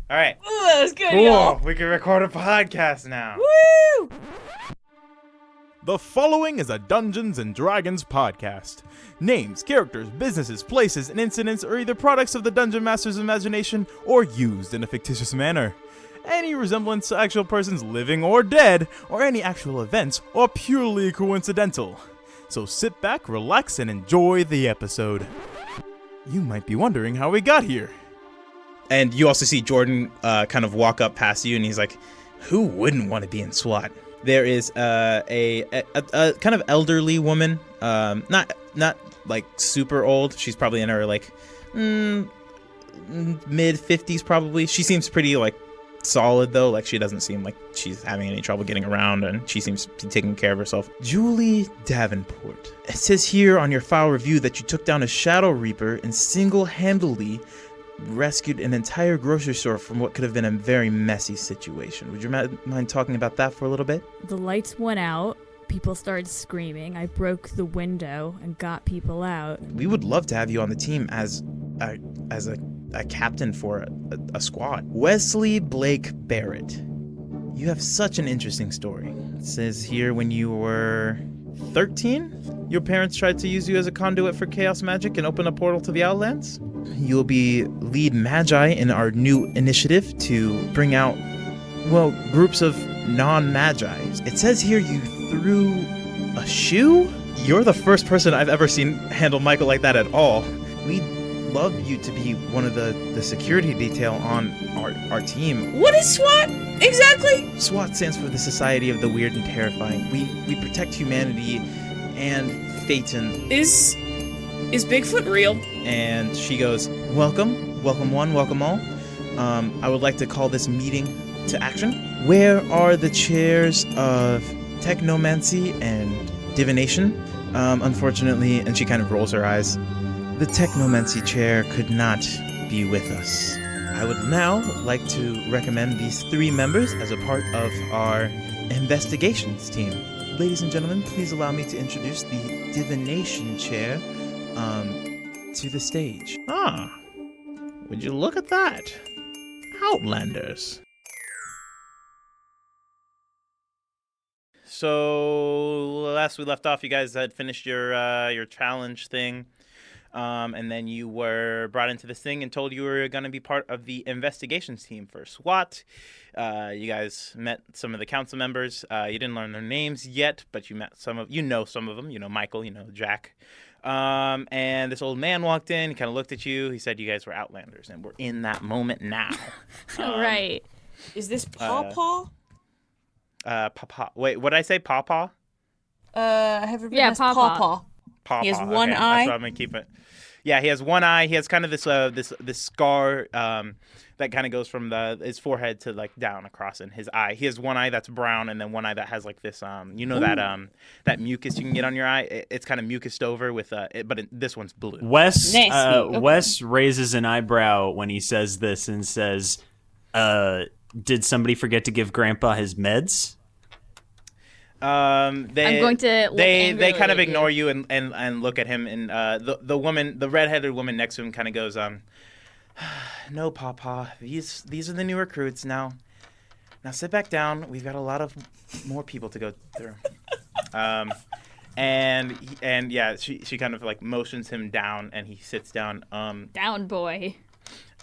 All right. Ooh, that was good, Cool. y'all. We can record a podcast now. Woo! The following is a Dungeons & Dragons podcast. Names, characters, businesses, places, and incidents are either products of the Dungeon Master's imagination or used in a fictitious manner. Any resemblance to actual persons living or dead, or any actual events, are purely coincidental. So sit back, relax, and enjoy the episode. You might be wondering how we got here. And you also see Jordan kind of walk up past you, and he's like, "Who wouldn't want to be in SWAT?" There is a kind of elderly woman, not like super old. She's probably in her like mid 50s probably. She seems pretty like solid though. Like she doesn't seem like she's having any trouble getting around, and she seems to be taking care of herself. Julie Davenport. It says here on your file review that you took down a Shadow Reaper and single-handedly rescued an entire grocery store from what could have been a very messy situation. Would you mind talking about that for a little bit? The lights went out. People started screaming. I broke the window and got people out. We would love to have you on the team as a captain for a squad. Wesley Blake Barrett. You have such an interesting story. It says here when you were 13, your parents tried to use you as a conduit for chaos magic and open a portal to the Outlands. You'll be lead magi in our new initiative to bring out, well, groups of non-magi. It says here you threw a shoe? You're the first person I've ever seen handle Michael like that at all. We'd love you to be one of the security detail on our team. What is SWAT exactly? SWAT stands for the Society of the Weird and Terrifying. We protect humanity and Fayton. Is Bigfoot real? And she goes, welcome one, welcome all. I would like to call this meeting to action. Where are the chairs of technomancy and divination? Unfortunately, and she kind of rolls her eyes, the technomancy chair could not be with us. I would now like to recommend these three members as a part of our investigations team. Ladies and gentlemen, please allow me to introduce the divination chair to the stage. Ah, would you look at that? Outlanders. So last we left off, you guys had finished your challenge thing, and then you were brought into this thing and told you were going to be part of the investigations team for SWAT. You guys met some of the council members. You didn't learn their names yet, but you met some of them. You know Michael. You know Jack. And this old man walked in. He kind of looked at you. He said, "You guys were Outlanders, and we're in that moment now." Right. Is this Pawpaw? Pawpaw. Wait, what did I say? Pawpaw? I have Yeah, as Pawpaw. Pawpaw. Pawpaw. He has one okay, eye. That's what I'm gonna keep it. Yeah, he has one eye. He has kind of this scar that kind of goes from his forehead to like down across in his eye. He has one eye that's brown, and then one eye that has like this that mucus you can get on your eye. It's kind of mucused over with this one's blue. Wes Nice. Okay. Wes raises an eyebrow when he says this and says, "Did somebody forget to give Grandpa his meds?" They, I'm going to look they angrily kind of at you. ignore you and look at him, and the redheaded woman next to him kind of goes, "No, Pawpaw, these are the new recruits now. Now sit back down. We've got a lot of more people to go through." And yeah, she kind of like motions him down, and he sits down. Down, boy.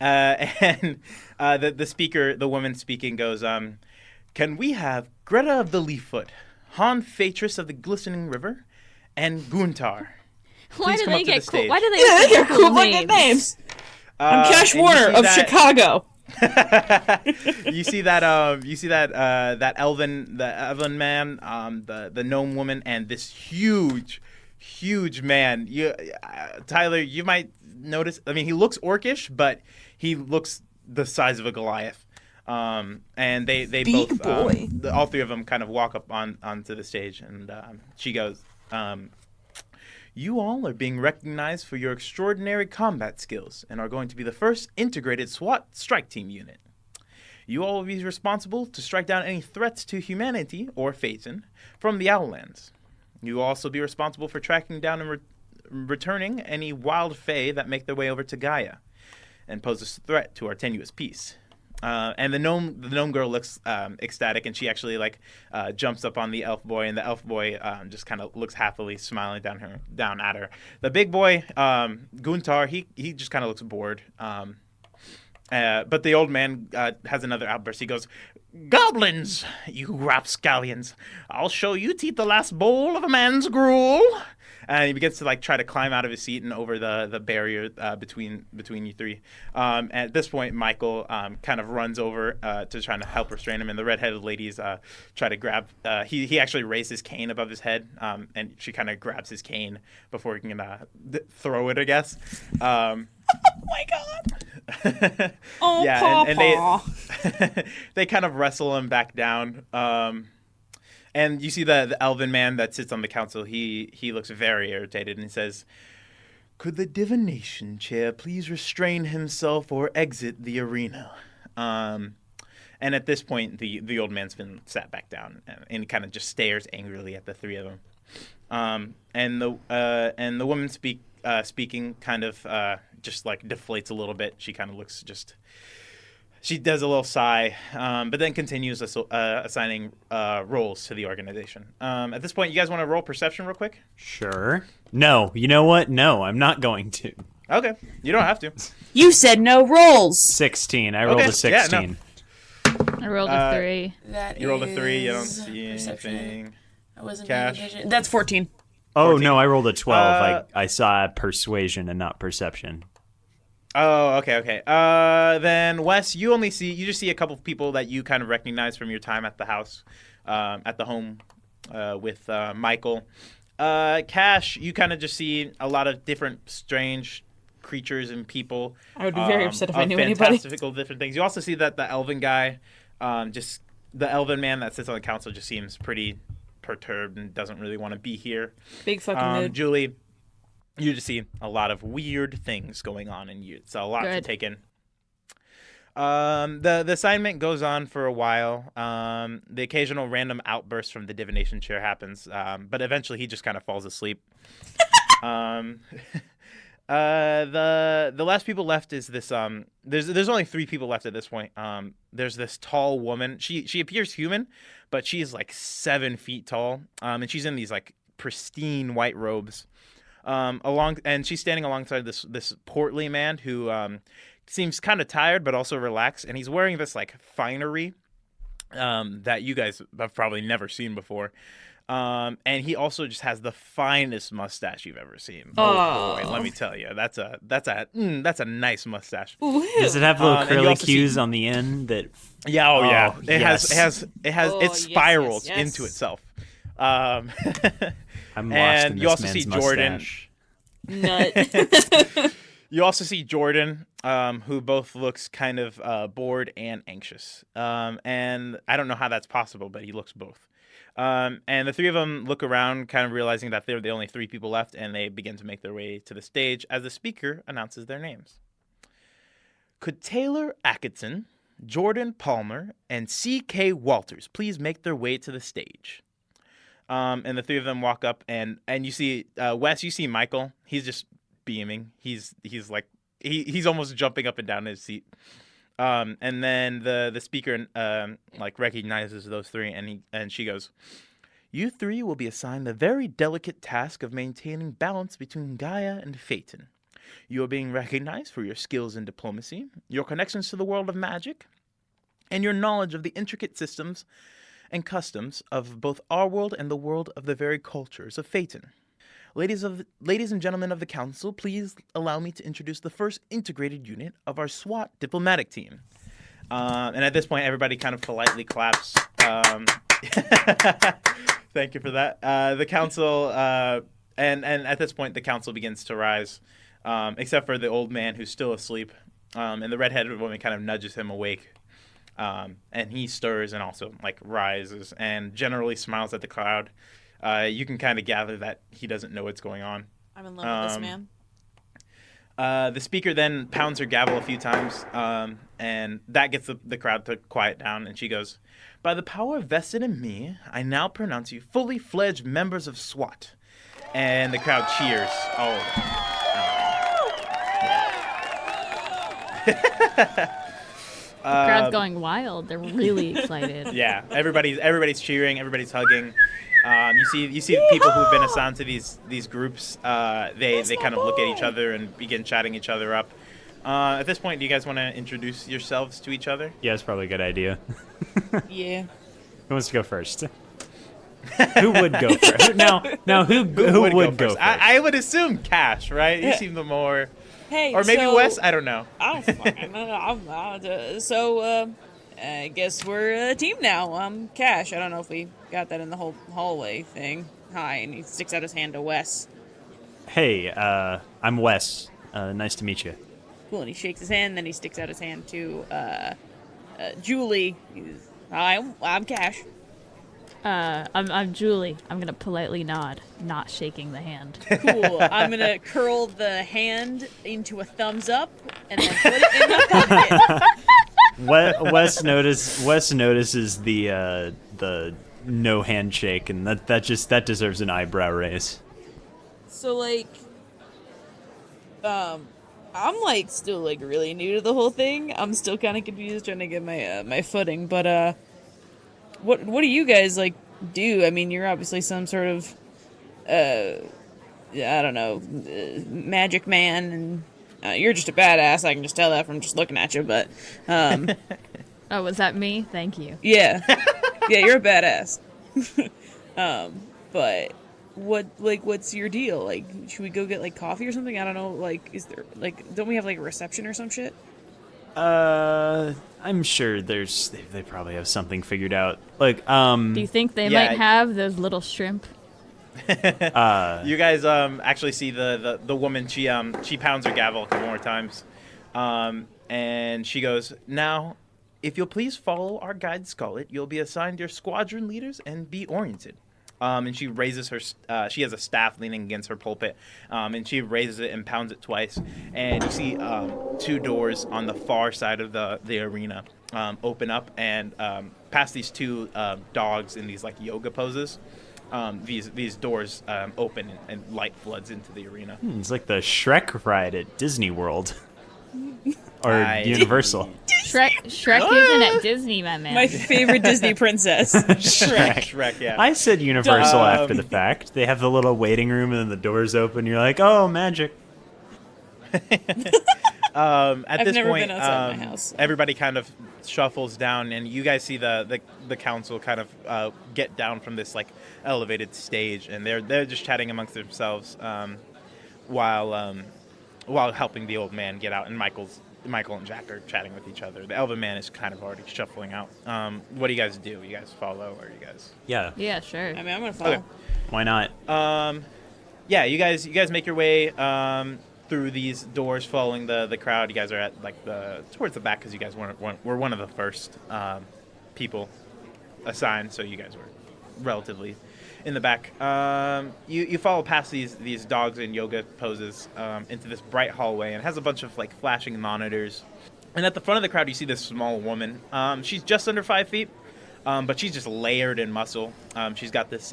And the woman speaking goes, "Can we have Greta of the Leaffoot, Han Phaetrus of the Glistening River, and Guntar? Why do come they up to the get cool? stage. Why do they Yeah, get they're cool fucking names. I'm Cash And you Warner see of that- Chicago. You see that elven man, the gnome woman, and this huge man. Tyler, you might notice. I mean, he looks orcish, but he looks the size of a Goliath. And they Big both boy. all three of them kind of walk up onto the stage, and she goes, "You all are being recognized for your extraordinary combat skills and are going to be the first integrated SWAT strike team unit. You all will be responsible to strike down any threats to humanity or Phaeton from the Outlands. You will also be responsible for tracking down and returning any wild fae that make their way over to Gaia and pose a threat to our tenuous peace. And the gnome girl looks ecstatic, and she actually jumps up on the elf boy, and the elf boy just kind of looks happily, smiling down at her. The big boy, Guntar, he just kind of looks bored. But the old man has another outburst. He goes, "Goblins, you rapscallions! I'll show you to eat the last bowl of a man's gruel." And he begins to try to climb out of his seat and over the barrier between you three. At this point, Michael kind of runs over to try to help restrain him, and the redheaded ladies try to grab. He actually raised his cane above his head, and she kind of grabs his cane before he can throw it, I guess. Oh my god! Oh, yeah, Pawpaw. and they kind of wrestle him back down. And you see the elven man that sits on the council. He looks very irritated, and he says, "Could the divination chair please restrain himself or exit the arena?" And at this point, the old man's been sat back down, and he kind of just stares angrily at the three of them. And the woman speaking kind of just deflates a little bit. She kind of looks just. She does a little sigh, but then continues assigning roles to the organization. At this point, you guys want to roll perception real quick? Sure. No, you know what? No, I'm not going to. Okay, you don't have to. You said no rolls. 16. I rolled a 16. Yeah, no. I rolled a 3. You rolled a 3. You don't see perception. anything. I wasn't Cash. paying attention. That's 14. Oh, 14. no, I rolled a 12. I saw persuasion and not perception. Oh, okay. Then Wes, you just see a couple of people that you kind of recognize from your time at the house, at the home, with Michael. Cash, you kind of just see a lot of different strange creatures and people. I would be very upset if I knew anybody. Fantastical different things. You also see that the elven guy, the elven man that sits on the council, just seems pretty perturbed and doesn't really want to be here. Big fucking mood. Julie, you just see a lot of weird things going on in you. It's a lot to take in. The assignment goes on for a while. The occasional random outburst from the divination chair happens, but eventually he just kind of falls asleep. The last people left is this. There's only 3 people left at this point. There's this tall woman. She appears human, but she's 7 feet tall. And she's in these pristine white robes. And she's standing alongside this portly man who seems kind of tired but also relaxed, and he's wearing this finery that you guys have probably never seen before. And he also just has the finest mustache you've ever seen. Oh boy, let me tell you, that's a nice mustache. Does it have little curly cues on the end that? Yeah, yes. It spirals into itself. I'm lost in and this you also man's see Jordan. mustache. Nut. You also see Jordan, who both looks kind of bored and anxious. And I don't know how that's possible, but he looks both. And the 3 of them look around, kind of realizing that they're the only 3 people left, and they begin to make their way to the stage as the speaker announces their names. Could Taylor Atkinson, Jordan Palmer, and C.K. Walters please make their way to the stage? And the 3 of them walk up, and you see Wes. You see Michael. He's just beaming. He's almost jumping up and down in his seat. And then the speaker recognizes those 3, and she goes, "You 3 will be assigned the very delicate task of maintaining balance between Gaia and Fayton. You are being recognized for your skills in diplomacy, your connections to the world of magic, and your knowledge of the intricate systems and customs of both our world and the world of the very cultures of Fayton. Ladies and gentlemen of the council, please allow me to introduce the first integrated unit of our SWAT diplomatic team." And at this point, everybody kind of politely claps. Thank you for that. The council, and at this point, the council begins to rise, except for the old man who's still asleep. And the redheaded woman kind of nudges him awake. And he stirs and also rises and generally smiles at the crowd. You can kind of gather that he doesn't know what's going on. I'm in love with this man. The speaker then pounds her gavel a few times, and that gets the crowd to quiet down. And she goes, "By the power vested in me, I now pronounce you fully fledged members of SWAT." And the crowd cheers. Crowd's going wild. They're really excited. Yeah, everybody's cheering, everybody's hugging. You see people who've been assigned to these groups. They kind of look at each other and begin chatting each other up. At this point, do you guys want to introduce yourselves to each other? Yeah, it's probably a good idea. Yeah. Who wants to go first? Who would go first? Now, who would go first? I would assume Cash, right? You seem the more, Hey, or maybe so, Wes. I don't know. I don't fucking know. So, I guess we're a team now. Cash. I don't know if we got that in the whole hallway thing. Hi, and he sticks out his hand to Wes. Hey, I'm Wes. Nice to meet you. Cool, and he shakes his hand, then he sticks out his hand to Julie. Hi, I'm Cash. I'm Julie. I'm gonna politely nod, not shaking the hand. Cool. I'm gonna curl the hand into a thumbs up and then put it in my pocket. Wes notices the no handshake, and that deserves an eyebrow raise. So like, I'm like still like really new to the whole thing. I'm still kind of confused, trying to get my footing. But what do you guys like do? I mean, you're obviously some sort of I don't know, magic man, and you're just a badass. I can just tell that from just looking at you. But Oh, was that me? Thank you. yeah, yeah, you're a badass. But what's your deal? Like, should we go get like coffee or something? I don't know. Like, is there like, don't we have like a reception or some shit? I'm sure they probably have something figured out. Like, Do you think they Yeah. might have those little shrimp? You guys actually see the woman. She pounds her gavel a couple more times, and she goes, "Now, if you'll please follow our guide Scarlet, you'll be assigned your squadron leaders and be oriented." And she raises her. She has a staff leaning against her pulpit, and she raises it and pounds it twice. And you see two doors on the far side of the arena open up, and past these two dogs in these like yoga poses. These doors open and light floods into the arena. it's like the Shrek ride at Disney World or Universal. Shrek isn't at Disney, my man. My favorite Disney princess, Shrek. Shrek, yeah. I said Universal after the fact. They have the little waiting room, and then the doors open. You're like, oh, magic. At this never point, been outside my house. everybody kind of shuffles down, and you guys see the council kind of get down from this like elevated stage, and they're just chatting amongst themselves while helping the old man get out. And Michael and Jack are chatting with each other. The elven man is kind of already shuffling out. What do you guys do? You guys follow, or you guys? Yeah. Yeah, sure. I mean, I'm gonna follow. Okay. Why not? Yeah, you guys make your way through these doors, following the crowd. You guys are at like towards the back because you guys were one of the first people assigned, so you guys were relatively in the back. You follow past these dogs in yoga poses into this bright hallway, and it has a bunch of like flashing monitors. And at the front of the crowd, you see this small woman. She's just under 5 feet, but she's just layered in muscle. She's got this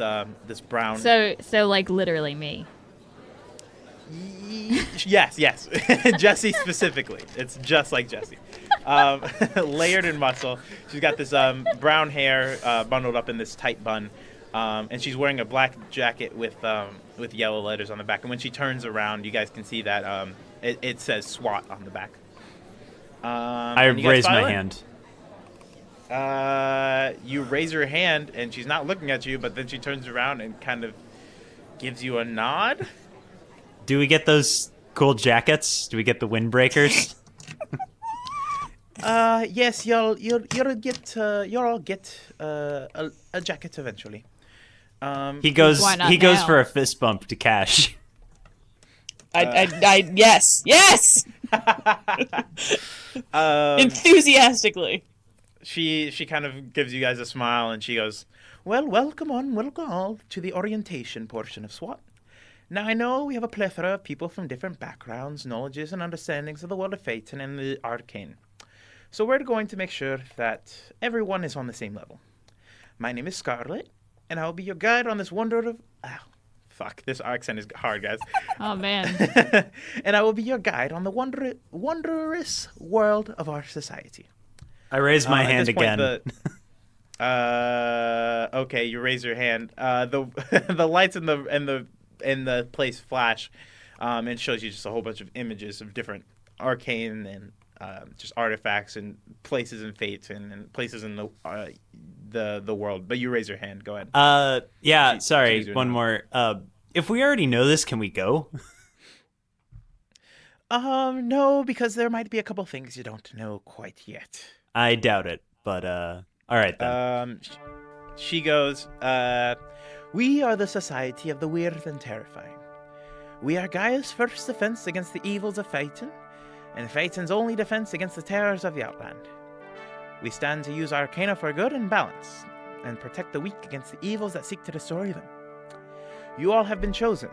brown. So like literally me. Yes. Jesse specifically. It's just like Jesse. Layered in muscle. She's got this brown hair bundled up in this tight bun. And she's wearing a black jacket with yellow letters on the back. And when she turns around, you guys can see that it says SWAT on the back. I raise my hand. You raise your hand, and she's not looking at you, but then she turns around and kind of gives you a nod. Do we get those cool jackets? Do we get the windbreakers? Yes, you'll all get a jacket eventually. He goes Why not now? for a fist bump to Cash. Yes. Enthusiastically. She kind of gives you guys a smile, and she goes, "Well, welcome all to the orientation portion of SWAT. Now, I know we have a plethora of people from different backgrounds, knowledges, and understandings of the world of Fayton and the arcane. So we're going to make sure that everyone is on the same level. My name is Scarlet, and I'll be your guide on this this accent is hard, guys. Oh man. And I will be your guide on the wondrous world of our society. I raise my At hand this point, again. Okay, you raise your hand. The lights in the place flash, and shows you just a whole bunch of images of different arcane and just artifacts and places in Fayton and places in the world. But you raise your hand. Go ahead. Yeah, Choose sorry, your one name. more. If we already know this, can we go? No, because there might be a couple things you don't know quite yet. I doubt it, but all right then. She goes, we are the Society of the Weird and Terrifying. We are Gaia's first defense against the evils of Fayton, and Phaeton's only defense against the terrors of the Outland. We stand to use Arcana for good and balance, and protect the weak against the evils that seek to destroy them. You all have been chosen,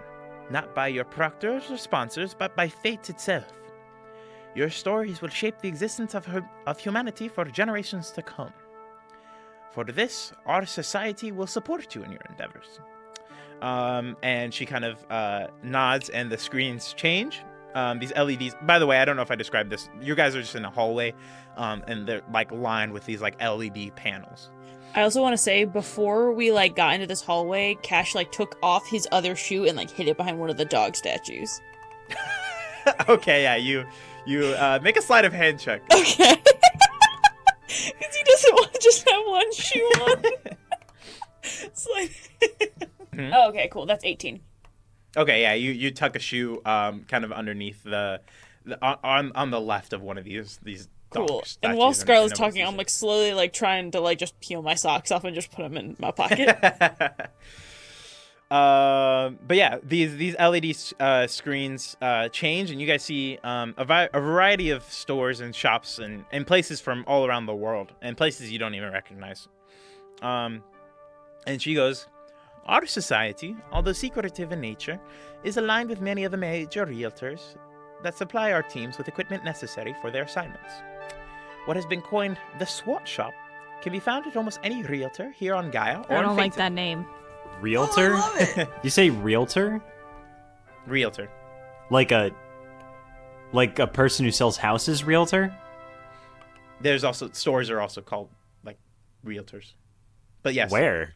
not by your proctors or sponsors, but by fate itself. Your stories will shape the existence of humanity for generations to come. For this, our society will support you in your endeavors. And she kind of nods, and the screens change. These LEDs. By the way, I don't know if I described this. You guys are just in a hallway, and they're like lined with these like LED panels. I also want to say, before we like got into this hallway, Cash like took off his other shoe and like hid it behind one of the dog statues. Okay, yeah, you make a sleight of hand check. Okay. Because he doesn't want to just have one shoe on. It's like... Oh, okay, cool. That's 18. Okay, yeah, you tuck a shoe kind of underneath the on the left of one of these dog Cool. statues. And while Scarlett's nobody's talking, using I'm like slowly like trying to like just peel my socks off and just put them in my pocket. But yeah, these LED screens change, and you guys see a variety of stores and shops and places from all around the world, and places you don't even recognize. And she goes, our society, although secretive in nature, is aligned with many of the major realtors that supply our teams with equipment necessary for their assignments. What has been coined the SWAT shop can be found at almost any realtor here on Gaia or I on don't like Phaeton. that name. Realtor? Oh, I love it. You say realtor? Realtor. Like a person who sells houses, realtor? There's also stores are also called like realtors. But yes. Where?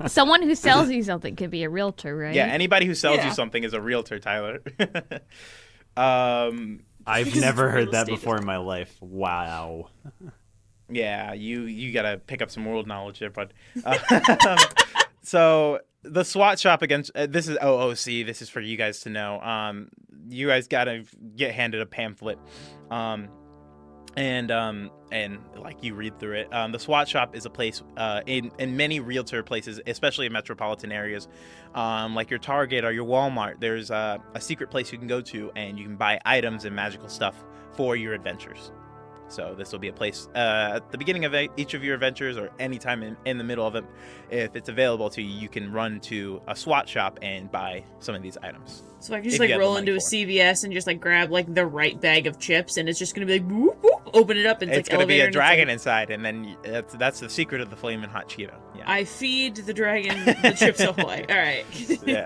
Someone who sells you something could be a realtor, right? Yeah, anybody who sells Yeah. you something is a realtor, Tyler. I've Because never it's heard real that estate, before in my life. Wow. Yeah, you gotta pick up some world knowledge there, bud. So the SWAT shop against this is OOC. This is for you guys to know. You guys gotta get handed a pamphlet, and like you read through it. The SWAT shop is a place in many realtor places, especially in metropolitan areas, like your Target or your Walmart. There's a secret place you can go to, and you can buy items and magical stuff for your adventures. So this will be a place at the beginning of each of your adventures, or anytime in the middle of it, if it's available to you, you can run to a SWAT shop and buy some of these items. So I can just If like you have roll the into a money for CVS and just like grab like the right bag of chips, and it's just gonna be like whoop, whoop, open it up, and It's like gonna be elevator a and dragon Like, inside, and then that's the secret of the flaming hot Cheeto. Yeah. I feed the dragon the chips ahoy. All right. Yeah.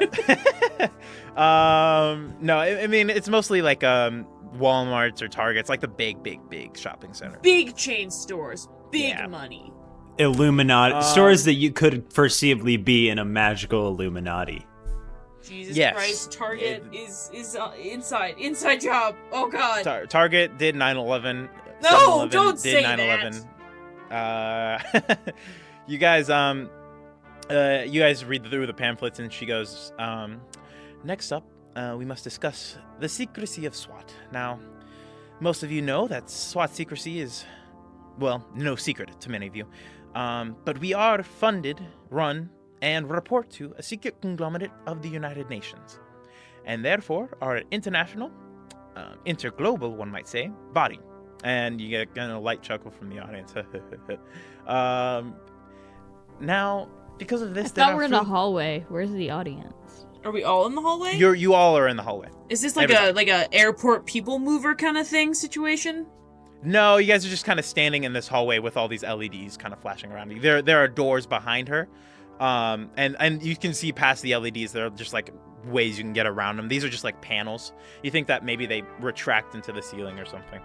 No, I mean it's mostly like Walmarts or Targets, like the big shopping center. Big chain stores, big Yeah. money. Illuminati. Stores that you could foreseeably be in a magical Illuminati. Jesus Yes. Christ, Target is inside job. Oh God. Target did 9/11. No, 7-Eleven don't did say 9/11. You guys you guys read through the pamphlets, and she goes, next up, we must discuss the secrecy of SWAT. Now, most of you know that SWAT secrecy is, well, no secret to many of you. But we are funded, run, and report to a secret conglomerate of the United Nations, and therefore are an international, interglobal, one might say, body. And you get a light chuckle from the audience. Now, because of this, I thought we're in a hallway. Where's the audience? Are we all in the hallway? you all are in the hallway. Is this like Everybody. a airport people mover kind of thing situation? No, you guys are just kind of standing in this hallway with all these LEDs kind of flashing around you. There are doors behind her, And you can see past the LEDs. There are just like ways you can get around them. These are just like panels. You think that maybe they retract into the ceiling or something.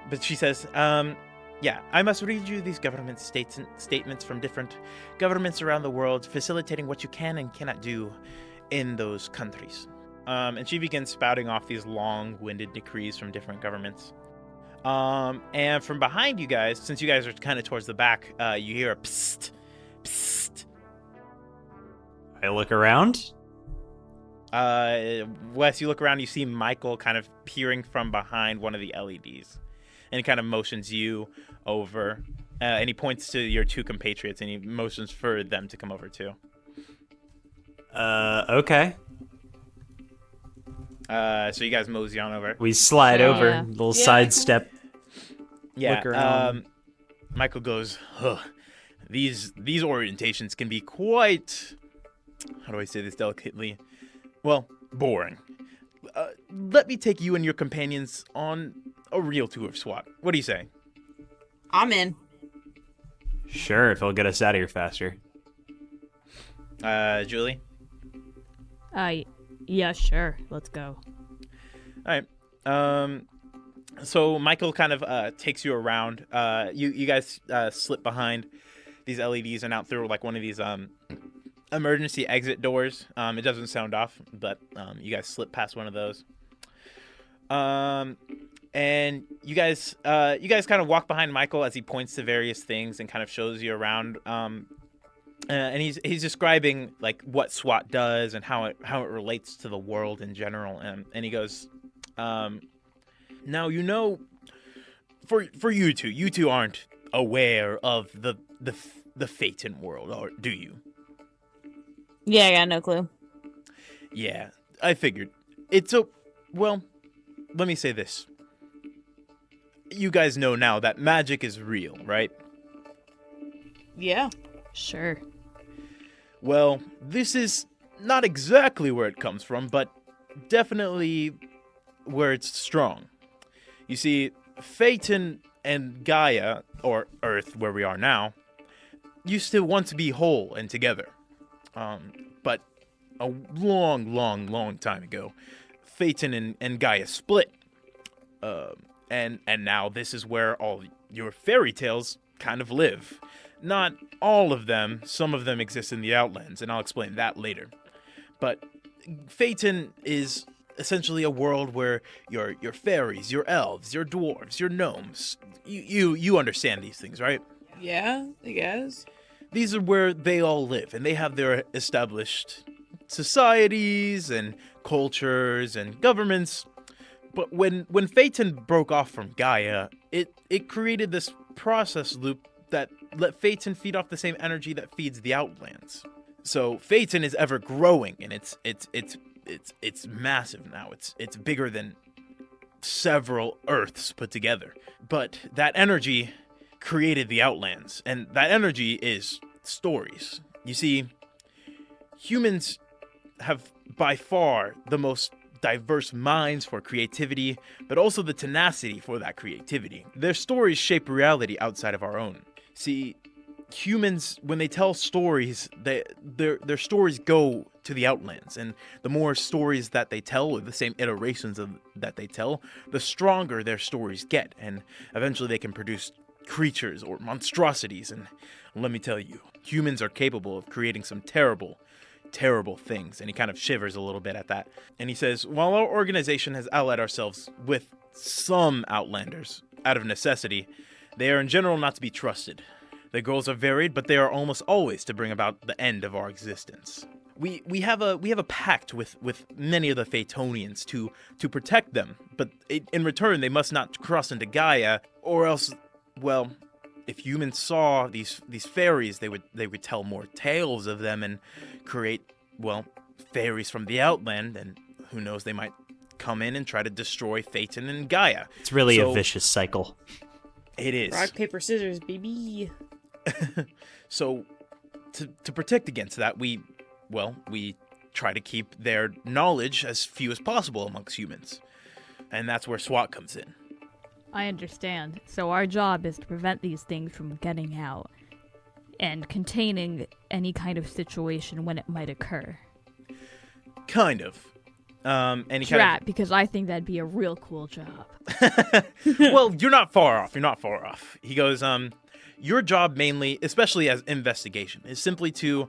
But she says, yeah, I must read you these government statements from different governments around the world, facilitating what you can and cannot do in those countries. And she begins spouting off these long-winded decrees from different governments. And from behind you guys, since you guys are kind of towards the back, you hear a psst, psst. I look around. Wes, you look around, you see Michael kind of peering from behind one of the LEDs. And he kind of motions you over. And he points to your two compatriots, and he motions for them to come over too. Okay. So you guys mosey on over. We slide over, Yeah. little Yeah. sidestep. Yeah. Look around. Michael goes, huh, these orientations can be quite, how do I say this delicately? Well, boring. Let me take you and your companions on a real tour of SWAT. What do you say? I'm in. Sure, if it'll get us out of here faster. Julie? Yeah, sure. Let's go. All right. So Michael kind of takes you around. You guys slip behind these LEDs and out through like one of these emergency exit doors. It doesn't sound off, but you guys slip past one of those. And you guys kind of walk behind Michael as he points to various things and kind of shows you around. And he's describing like what SWAT does and how it relates to the world in general. And he goes, now for you two aren't aware of the Fayton world, or do you? Yeah, I got no clue. Yeah, I figured. Well, let me say this. You guys know now that magic is real, right? Yeah. Sure. Well, this is not exactly where it comes from, but definitely where it's strong. You see, Fayton and Gaia, or Earth, where we are now, used to want to be whole and together. But a long time ago, Fayton and Gaia split. And now this is where all your fairy tales kind of live. Not all of them. Some of them exist in the Outlands, and I'll explain that later. But Fayton is essentially a world where your fairies, your elves, your dwarves, your gnomes, you understand these things, right? Yeah, I guess. These are where they all live, and they have their established societies and cultures and governments. But when Phaeton broke off from Gaia, it created this process loop that let Phaeton feed off the same energy that feeds the Outlands. So Phaeton is ever growing, and it's massive now. It's bigger than several Earths put together. But that energy created the Outlands, and that energy is stories. You see, humans have by far the most diverse minds for creativity, but also the tenacity for that creativity. Their stories shape reality outside of our own. See, humans, when they tell stories, their stories go to the Outlands, and the more stories that they tell, or the same iterations of that they tell, the stronger their stories get, and eventually they can produce creatures or monstrosities. And let me tell you, humans are capable of creating some terrible things. And he kind of shivers a little bit at that. And he says, while our organization has allied ourselves with some Outlanders out of necessity, they are in general not to be trusted. Their goals are varied, but they are almost always to bring about the end of our existence. We have a pact with many of the Phaetonians to protect them, but in return they must not cross into Gaia, or else, well, if humans saw these fairies, they would tell more tales of them and create, well, fairies from the Outland, and who knows, they might come in and try to destroy Phaeton and Gaia. It's really a vicious cycle. It is. Rock, paper, scissors, baby. So, to protect against that, we try to keep their knowledge as few as possible amongst humans. And that's where SWAT comes in. I understand. So our job is to prevent these things from getting out. and containing any kind of situation when it might occur. Kind of. Any Drat, because I think that'd be a real cool job. Well, you're not far off. You're not far off. He goes, your job mainly, especially as investigation, is simply to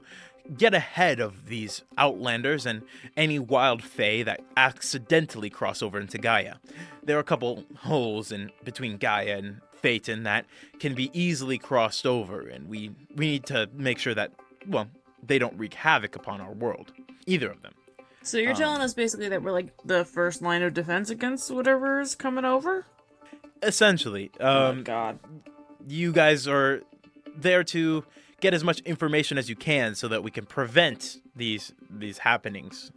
get ahead of these outlanders and any wild fae that accidentally cross over into Gaia. There are a couple holes in between Gaia and Fayton that can be easily crossed over, and we need to make sure that, well, they don't wreak havoc upon our world. Either of them. So you're telling us basically that we're like the first line of defense against whatever is coming over? Essentially. Oh God. You guys are there to get as much information as you can so that we can prevent these happenings.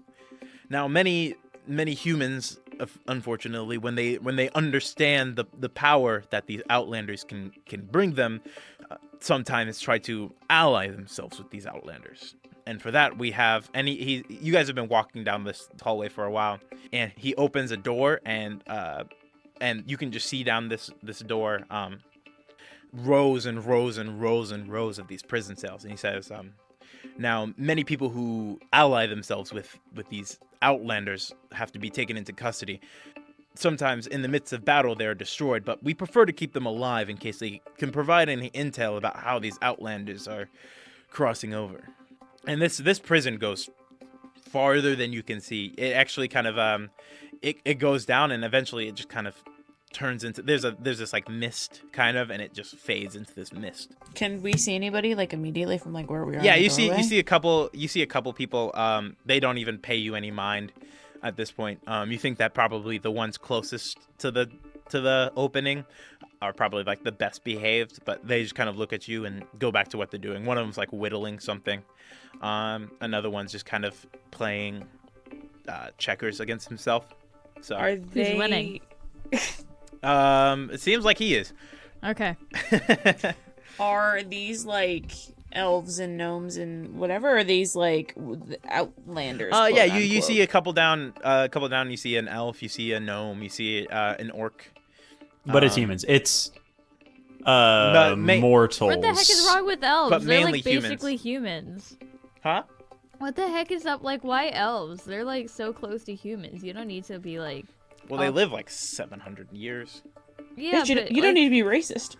Now, many humans, unfortunately, when they understand the power that these outlanders can bring them, sometimes try to ally themselves with these outlanders. And for that, we have, and you guys have been walking down this hallway for a while, and he opens a door, and you can just see down this door, rows and rows and rows and rows of these prison cells. And he says, now many people who ally themselves with these outlanders have to be taken into custody. Sometimes in the midst of battle, they are destroyed, but we prefer to keep them alive in case they can provide any intel about how these outlanders are crossing over. And this prison goes farther than you can see. It actually kind of it goes down, and eventually it just kind of turns into there's this like mist kind of, and it just fades into this mist. Can we see anybody like immediately from like where we are? Yeah, you see a couple people. They don't even pay you any mind at this point. You think that probably the ones closest to the opening are probably like the best behaved, but they just kind of look at you and go back to what they're doing. One of them's like whittling something. Another one's just kind of playing checkers against himself. So Are they Who's winning? it seems like he is. Okay. Are these like elves and gnomes and whatever? Or are these like outlanders? Yeah, quote, you unquote? see a couple down. You see an elf. You see a gnome. You see an orc. But it's humans. It's ma- mortals. What the heck is wrong with elves? But They're mainly like basically humans. Huh? What the heck is up? Like, why elves? They're like so close to humans. You don't need to be like. Well, they live like 700 years. Yeah, Bitch, but you don't need to be racist.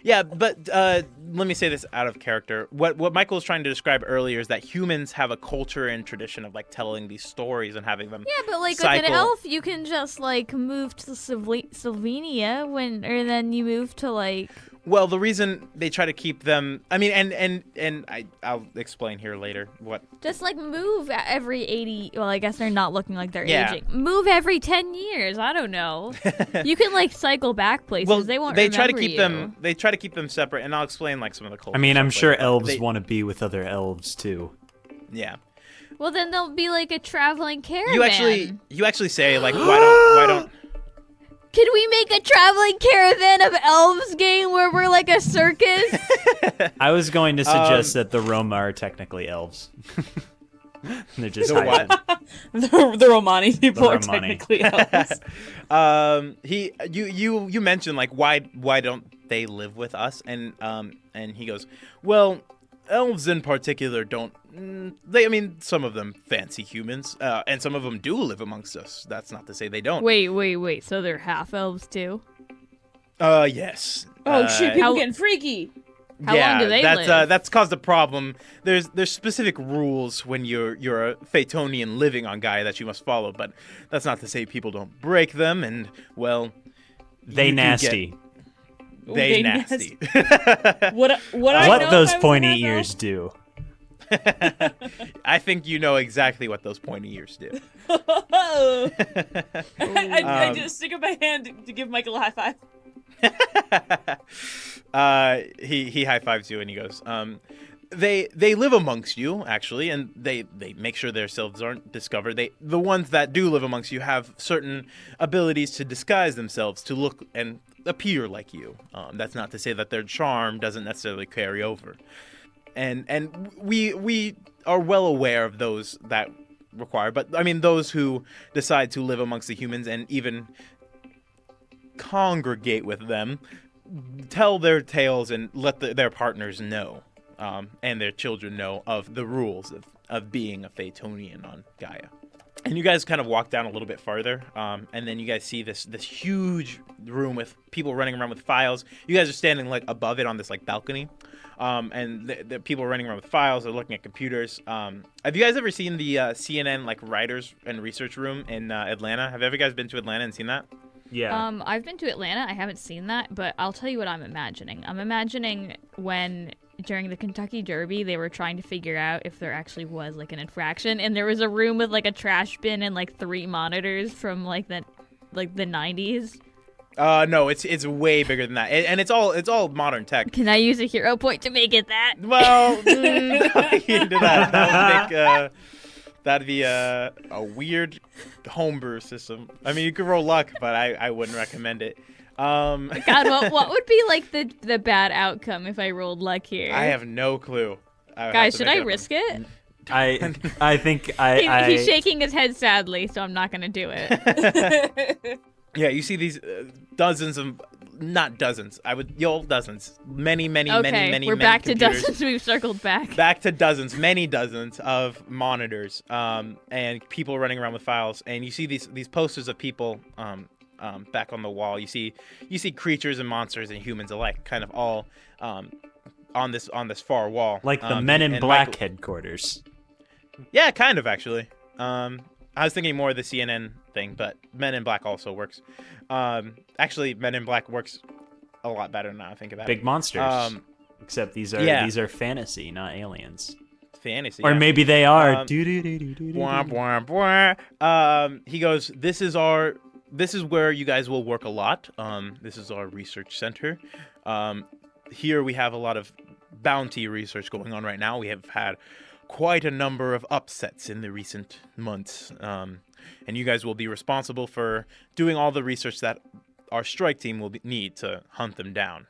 Yeah, but let me say this out of character. What Michael was trying to describe earlier is that humans have a culture and tradition of like telling these stories and having them. Yeah, but like cycle. with an elf, you can just like move to Slovenia or then you move to like. Well, the reason they try to keep them, I mean, and I'll explain here later what. Just like move every 80. Well, I guess they're not looking like they're Yeah. aging. Move every 10 years. I don't know. You can like cycle back places. Well, they won't. they try to remember keep you. them. They try to keep them separate, and I'll explain like some of the culture. I mean, I'm stuff sure later, but elves want to be with other elves too. Yeah. Well, then they'll be like a traveling caravan. You actually say like why don't. Can we make a traveling caravan of elves game where we're like a circus? I was going to suggest that the Roma are technically elves. They're just The what? The Romani people The are Romani. technically elves. You mentioned like why don't they live with us, and he goes, well, elves in particular don't. I mean, some of them fancy humans, and some of them do live amongst us. That's not to say they don't. Wait. So they're half elves too? Yes. Oh shit! People How- getting freaky. How long do they live? That's caused a problem. There's specific rules when you're a Phaetonian living on Gaia that you must follow, but that's not to say people don't break them. And well, They you do nasty. They They nasty. What I What know those if I was pointy an elf? ears do. I think you know exactly what those pointy ears do. I just stick up my hand to give Michael a high five. He high fives you and he goes, they live amongst you actually, and they make sure their selves aren't discovered. The ones that do live amongst you have certain abilities to disguise themselves to look and appear like you. That's not to say that their charm doesn't necessarily carry over. And we are well aware of those that require, but I mean those who decide to live amongst the humans and even congregate with them, tell their tales and let their partners know. and their children know of the rules of being a Phaetonian on Gaia. And you guys kind of walk down a little bit farther, and then you guys see this huge room with people running around with files. You guys are standing like above it on this like balcony, and the people running around with files are looking at computers. Have you guys ever seen the CNN like writers and research room in Atlanta? Have you ever guys been to Atlanta and seen that? Yeah. I've been to Atlanta. I haven't seen that, but I'll tell you what I'm imagining. I'm imagining when during the Kentucky Derby they were trying to figure out if there actually was like an infraction, and there was a room with like a trash bin and like 3 monitors from like the 90s. No, it's way bigger than that, and it's all modern tech. Can I use a hero point to make it that? Well, don't get into that. That would make that'd be a weird homebrew system. I mean, you could roll luck, but I wouldn't recommend it. God, what would be like the bad outcome if I rolled luck here? I have no clue. Guys, should I risk it? I think He's shaking his head sadly, so I'm not gonna do it. Yeah, you see these dozens of, not dozens. Dozens. Many, We're back to computers. dozens. We've circled back. Back to dozens, many dozens of monitors, and people running around with files. And you see these posters of people back on the wall. You see creatures and monsters and humans alike, kind of all on this far wall, like the Men in Black headquarters. Yeah, kind of actually. I was thinking more of the CNN thing, but Men in Black also works. Actually, Men in Black works a lot better now I think about it. Big monsters. Except these are fantasy, not aliens. Fantasy. Or yeah. maybe they are. Bwah, bwah, bwah. He goes, this is where you guys will work a lot. This is our research center. Here we have a lot of bounty research going on right now. We have had quite a number of upsets in the recent months. And you guys will be responsible for doing all the research that our strike team will need to hunt them down,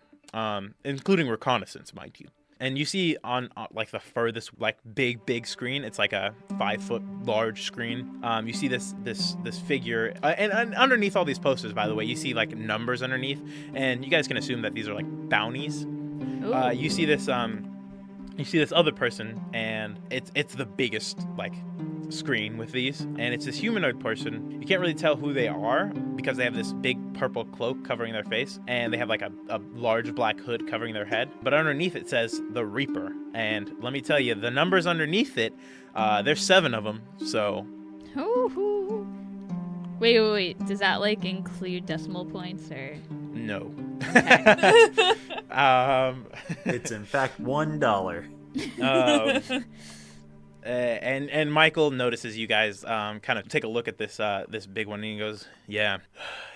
including reconnaissance, mind you. And you see on like the furthest like big screen, it's like a 5-foot large screen. You see this figure, and underneath all these posters, by the way, you see like numbers underneath, and you guys can assume that these are like bounties. You see this other person, and it's the biggest like screen with these, and it's this humanoid person. You can't really tell who they are because they have this big purple cloak covering their face, and they have like a large black hood covering their head, but underneath it says the Reaper. And let me tell you, the numbers underneath it, there's 7 of them, so Wait. Does that like include decimal points or no. It's in fact $1. And Michael notices you guys kind of take a look at this big one, and he goes, yeah.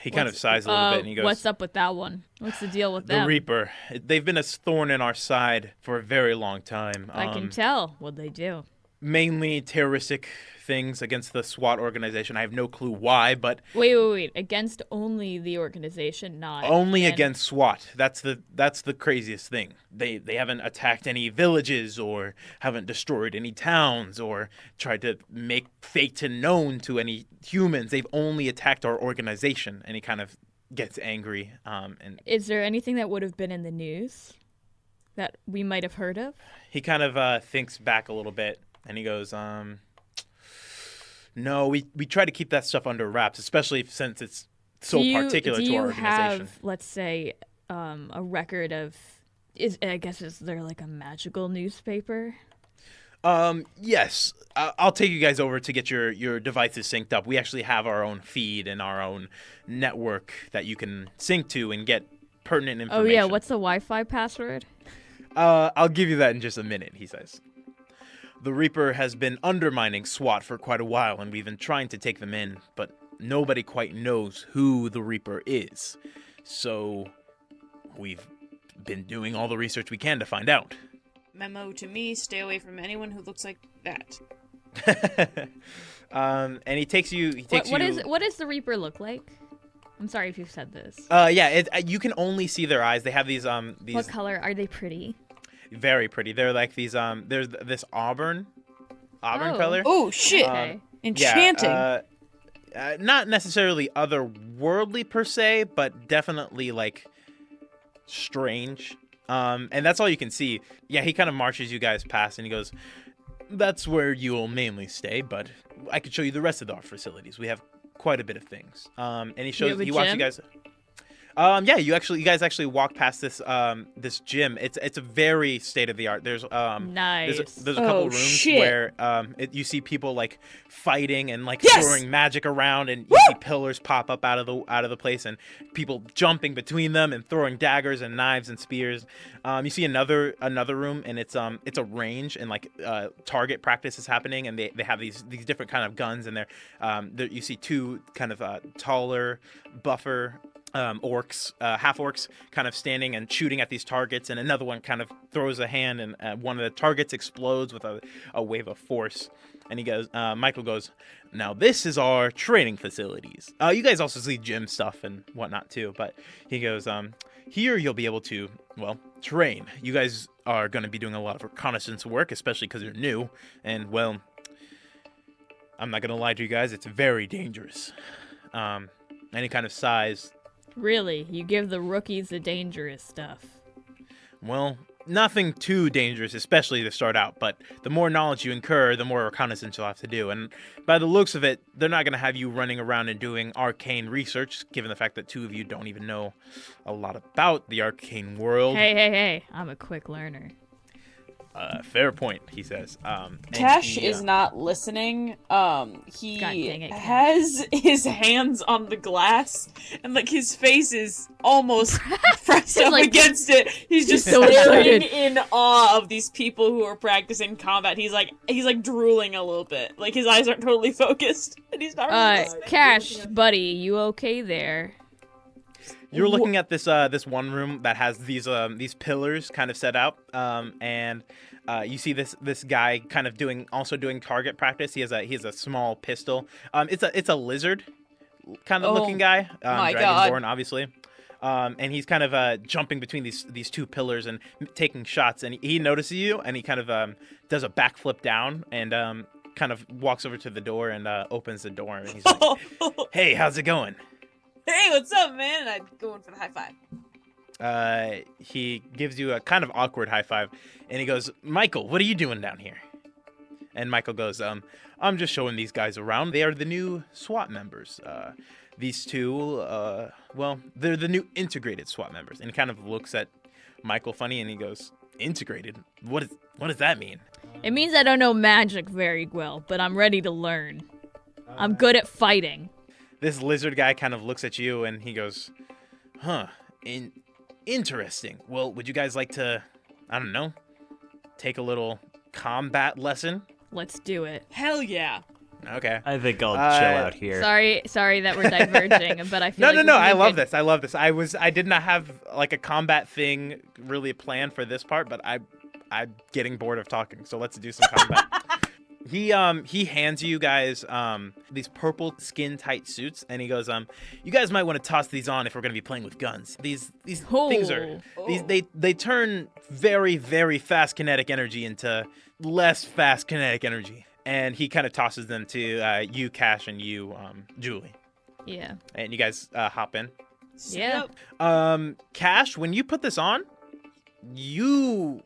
He kind of sighs a little bit, and he goes, what's up with that one? What's the deal with the them? Reaper. They've been a thorn in our side for a very long time. I can tell. What'd they do? Mainly terroristic things against the SWAT organization. I have no clue why, but Wait. Against only the organization, not only against SWAT. That's the craziest thing. They haven't attacked any villages or haven't destroyed any towns or tried to make Fayton known to any humans. They've only attacked our organization. And he kind of gets angry. And is there anything that would have been in the news that we might have heard of? He kind of thinks back a little bit, and he goes, no, we try to keep that stuff under wraps, especially since it's so particular to our organization. Do you have, let's say, a record of, is there like a magical newspaper? Yes. I'll take you guys over to get your devices synced up. We actually have our own feed and our own network that you can sync to and get pertinent information. Oh, yeah. What's the Wi-Fi password? I'll give you that in just a minute, he says. The Reaper has been undermining SWAT for quite a while, and we've been trying to take them in, but nobody quite knows who the Reaper is. So we've been doing all the research we can to find out. Memo to me, stay away from anyone who looks like that. And he takes you. What does the Reaper look like? I'm sorry if you've said this. Yeah, you can only see their eyes. They have these. What color? Are they pretty? Very pretty. They're like these. There's this auburn color. Oh shit! Okay. Enchanting. Yeah, not necessarily otherworldly per se, but definitely like strange. And that's all you can see. Yeah, he kind of marches you guys past, and he goes, "That's where you'll mainly stay, but I could show you the rest of our facilities. We have quite a bit of things." And he have a walks you gym? guys. Yeah, you guys actually walk past this gym. It's a very state of the art. There's Nice. there's a couple Oh, rooms shit. where you see people like fighting and like Yes! throwing magic around, and you see pillars pop up out of the place, and people jumping between them and throwing daggers and knives and spears. You see another room, and it's a range, and like target practice is happening, and they have these different kind of guns, and there you see two kind of taller, buffer orcs, half orcs, kind of standing and shooting at these targets, and another one kind of throws a hand, and one of the targets explodes with a wave of force. And he goes, Michael goes, "Now this is our training facilities." You guys also see gym stuff and whatnot too, but he goes, "Here you'll be able to, well, train. You guys are going to be doing a lot of reconnaissance work, especially because you're new, and well, I'm not going to lie to you guys, it's very dangerous." And he kind of sighs. Really? You give the rookies the dangerous stuff. Well, nothing too dangerous, especially to start out, but the more knowledge you incur, the more reconnaissance you'll have to do. And by the looks of it, they're not going to have you running around and doing arcane research, given the fact that two of you don't even know a lot about the arcane world. Hey. I'm a quick learner. Fair point, he says. And Cash he, is not listening. He God dang it, Cash. has his hands on the glass, and like his face is almost pressed up like- against it. He's just so staring excited. in awe of these people who are practicing combat. He's like drooling a little bit. Like his eyes aren't totally focused, and he's not really listening. Cash, buddy, you okay there? You're looking at this one room that has these pillars kind of set out, and you see this guy kind of doing target practice. He has a small pistol. It's a lizard kind of looking guy, my Dragonborn, obviously. And he's kind of jumping between these two pillars and taking shots. And he notices you, and he kind of does a backflip down and kind of walks over to the door and opens the door. And he's like, "Hey, how's it going?" Hey, what's up, man? And I go in for the high five. He gives you a kind of awkward high five, and he goes, "Michael, what are you doing down here?" And Michael goes, "I'm just showing these guys around. They are the new SWAT members. These two, well, they're the new integrated SWAT members." And he kind of looks at Michael funny, and he goes, "Integrated? What does that mean?" It means I don't know magic very well, but I'm ready to learn. I'm good at fighting. This lizard guy kind of looks at you, and he goes, "Huh, interesting. Well, would you guys like to, I don't know, take a little combat lesson?" Let's do it. Hell yeah. Okay. I think I'll chill out here. Sorry that we're diverging, but I feel No. like this is I a love good- this. I love this. I did not have like a combat thing really planned for this part, but I'm getting bored of talking, so let's do some combat. He hands you guys these purple skin tight suits, and he goes, "You guys might want to toss these on if we're gonna be playing with guns. These things are they turn very, very fast kinetic energy into less fast kinetic energy." And he kind of tosses them to you, Cash, and you, Julie. Yeah. And you guys hop in. Yeah. Cash, when you put this on, you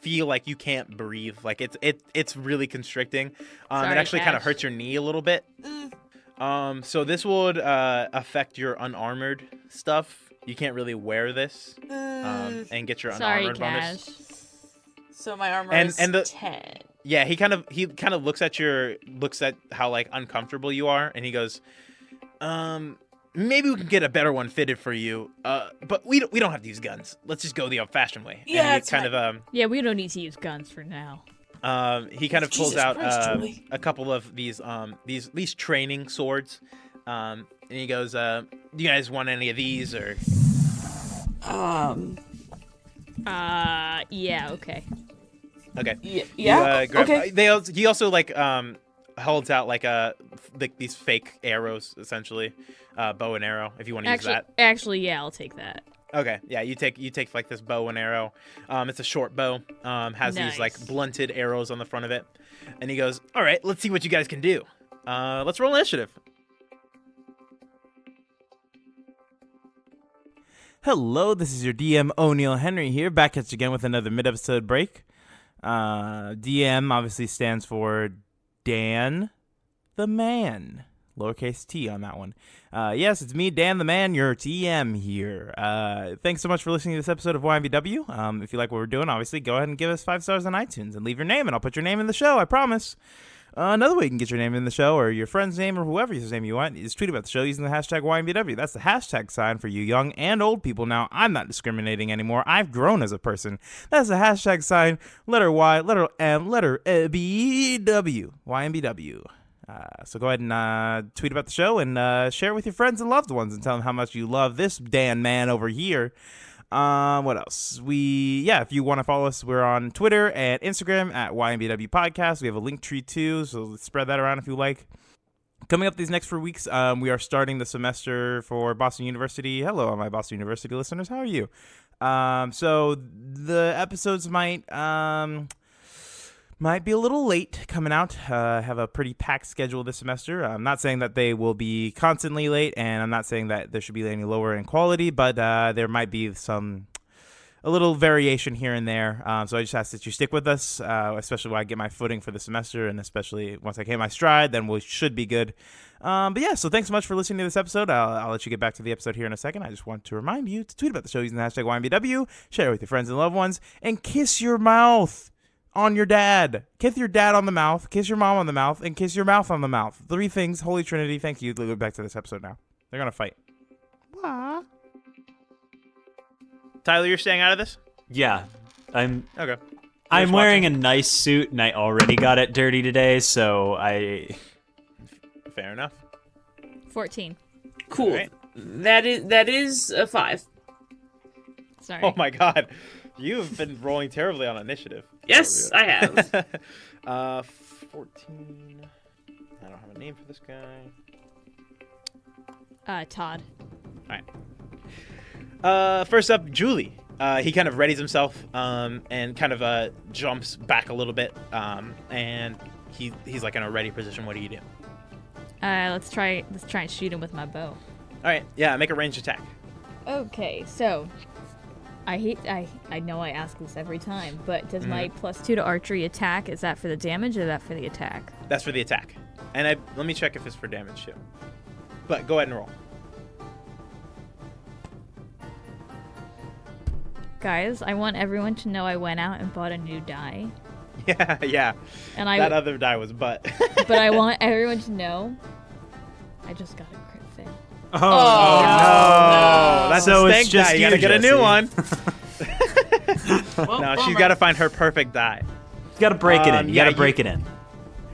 feel like you can't breathe. Like it's really constricting. It Sorry, actually kind of Cash. hurts your knee a little bit. So this would affect your unarmored stuff. You can't really wear this and get your Sorry, unarmored bonus. Cash. So my armor And- is and the- 10. Yeah, he kind of looks at how like uncomfortable you are, and he goes, "Maybe we can get a better one fitted for you. But we don't have to use guns. Let's just go the old-fashioned way." Yeah, and he it's kind of Yeah, we don't need to use guns for now. he kind of pulls Jesus out Christ, Julie. a couple of these training swords, and he goes, "Do you guys want any of these or?" Yeah, okay. Okay. Yeah. You, grab, Okay. He also like holds out like these fake arrows, essentially, bow and arrow, if you want to use that. Actually, yeah, I'll take that. Okay, yeah, you take like this bow and arrow. It's a short bow. Has these like Nice. blunted arrows on the front of it, and he goes, "All right, let's see what you guys can do. Let's roll initiative." Hello, this is your DM O'Neil Henry here, back at you again with another mid-episode break. DM obviously stands for Dan the Man, lowercase t on that one. Yes, it's me, Dan the Man, your TM here. Thanks so much for listening to this episode of YMBW. If you like what we're doing, obviously go ahead and give us 5 stars on iTunes and leave your name, and I'll put your name in the show, I promise. Another way you can get your name in the show, or your friend's name, or whoever's name you want, is tweet about the show using the hashtag YMBW. That's the hashtag sign for you young and old people. Now, I'm not discriminating anymore. I've grown as a person. That's the hashtag sign, letter Y, letter M, letter B, W, YMBW. So go ahead and tweet about the show and share it with your friends and loved ones and tell them how much you love this Dan man over here. What else? If you want to follow us, we're on Twitter and Instagram at YMBW Podcast. We have a link tree too, so spread that around if you like. Coming up these next 4 weeks, we are starting the semester for Boston University. Hello, all my Boston University listeners. How are you? So the episodes might be a little late coming out. Have a pretty packed schedule this semester. I'm not saying that they will be constantly late, and I'm not saying that there should be any lower in quality, but there might be a little variation here and there. So I just ask that you stick with us, especially when I get my footing for the semester, and especially once I get my stride, then we should be good. So thanks so much for listening to this episode. I'll let you get back to the episode here in a second. I just want to remind you to tweet about the show using the hashtag YMBW, share it with your friends and loved ones, and kiss your mouth on your dad. Kiss your dad on the mouth, kiss your mom on the mouth, and kiss your mouth on the mouth. 3 things, Holy Trinity. Thank you. Go back to this episode now. They're going to fight. Aww. Tyler, you're staying out of this? Yeah, I'm Just wearing watching. a nice suit, and I already got it dirty today, so Fair enough. 14. Cool. All right. That is a 5. Sorry. Oh my god. You've been rolling terribly on initiative. Yes, I have. 14. I don't have a name for this guy. Todd. All right. First up, Julie. He kind of readies himself and kind of jumps back a little bit. And he's like in a ready position. What do you do? Let's try and shoot him with my bow. All right. Yeah, make a ranged attack. Okay, so I know I ask this every time, but does my +2 to archery attack, is that for the damage or is that for the attack? That's for the attack. And let me check if it's for damage too. But go ahead and roll. Guys, I want everyone to know I went out and bought a new die. Yeah. And That other die was butt. but I want everyone to know I just got a crit fail. oh, no. That's So a it's stank just die. You you, gotta get a new Jesse. one. Well, No, she's bummer. got to find her perfect die. You gotta break it in. You yeah, gotta break it in.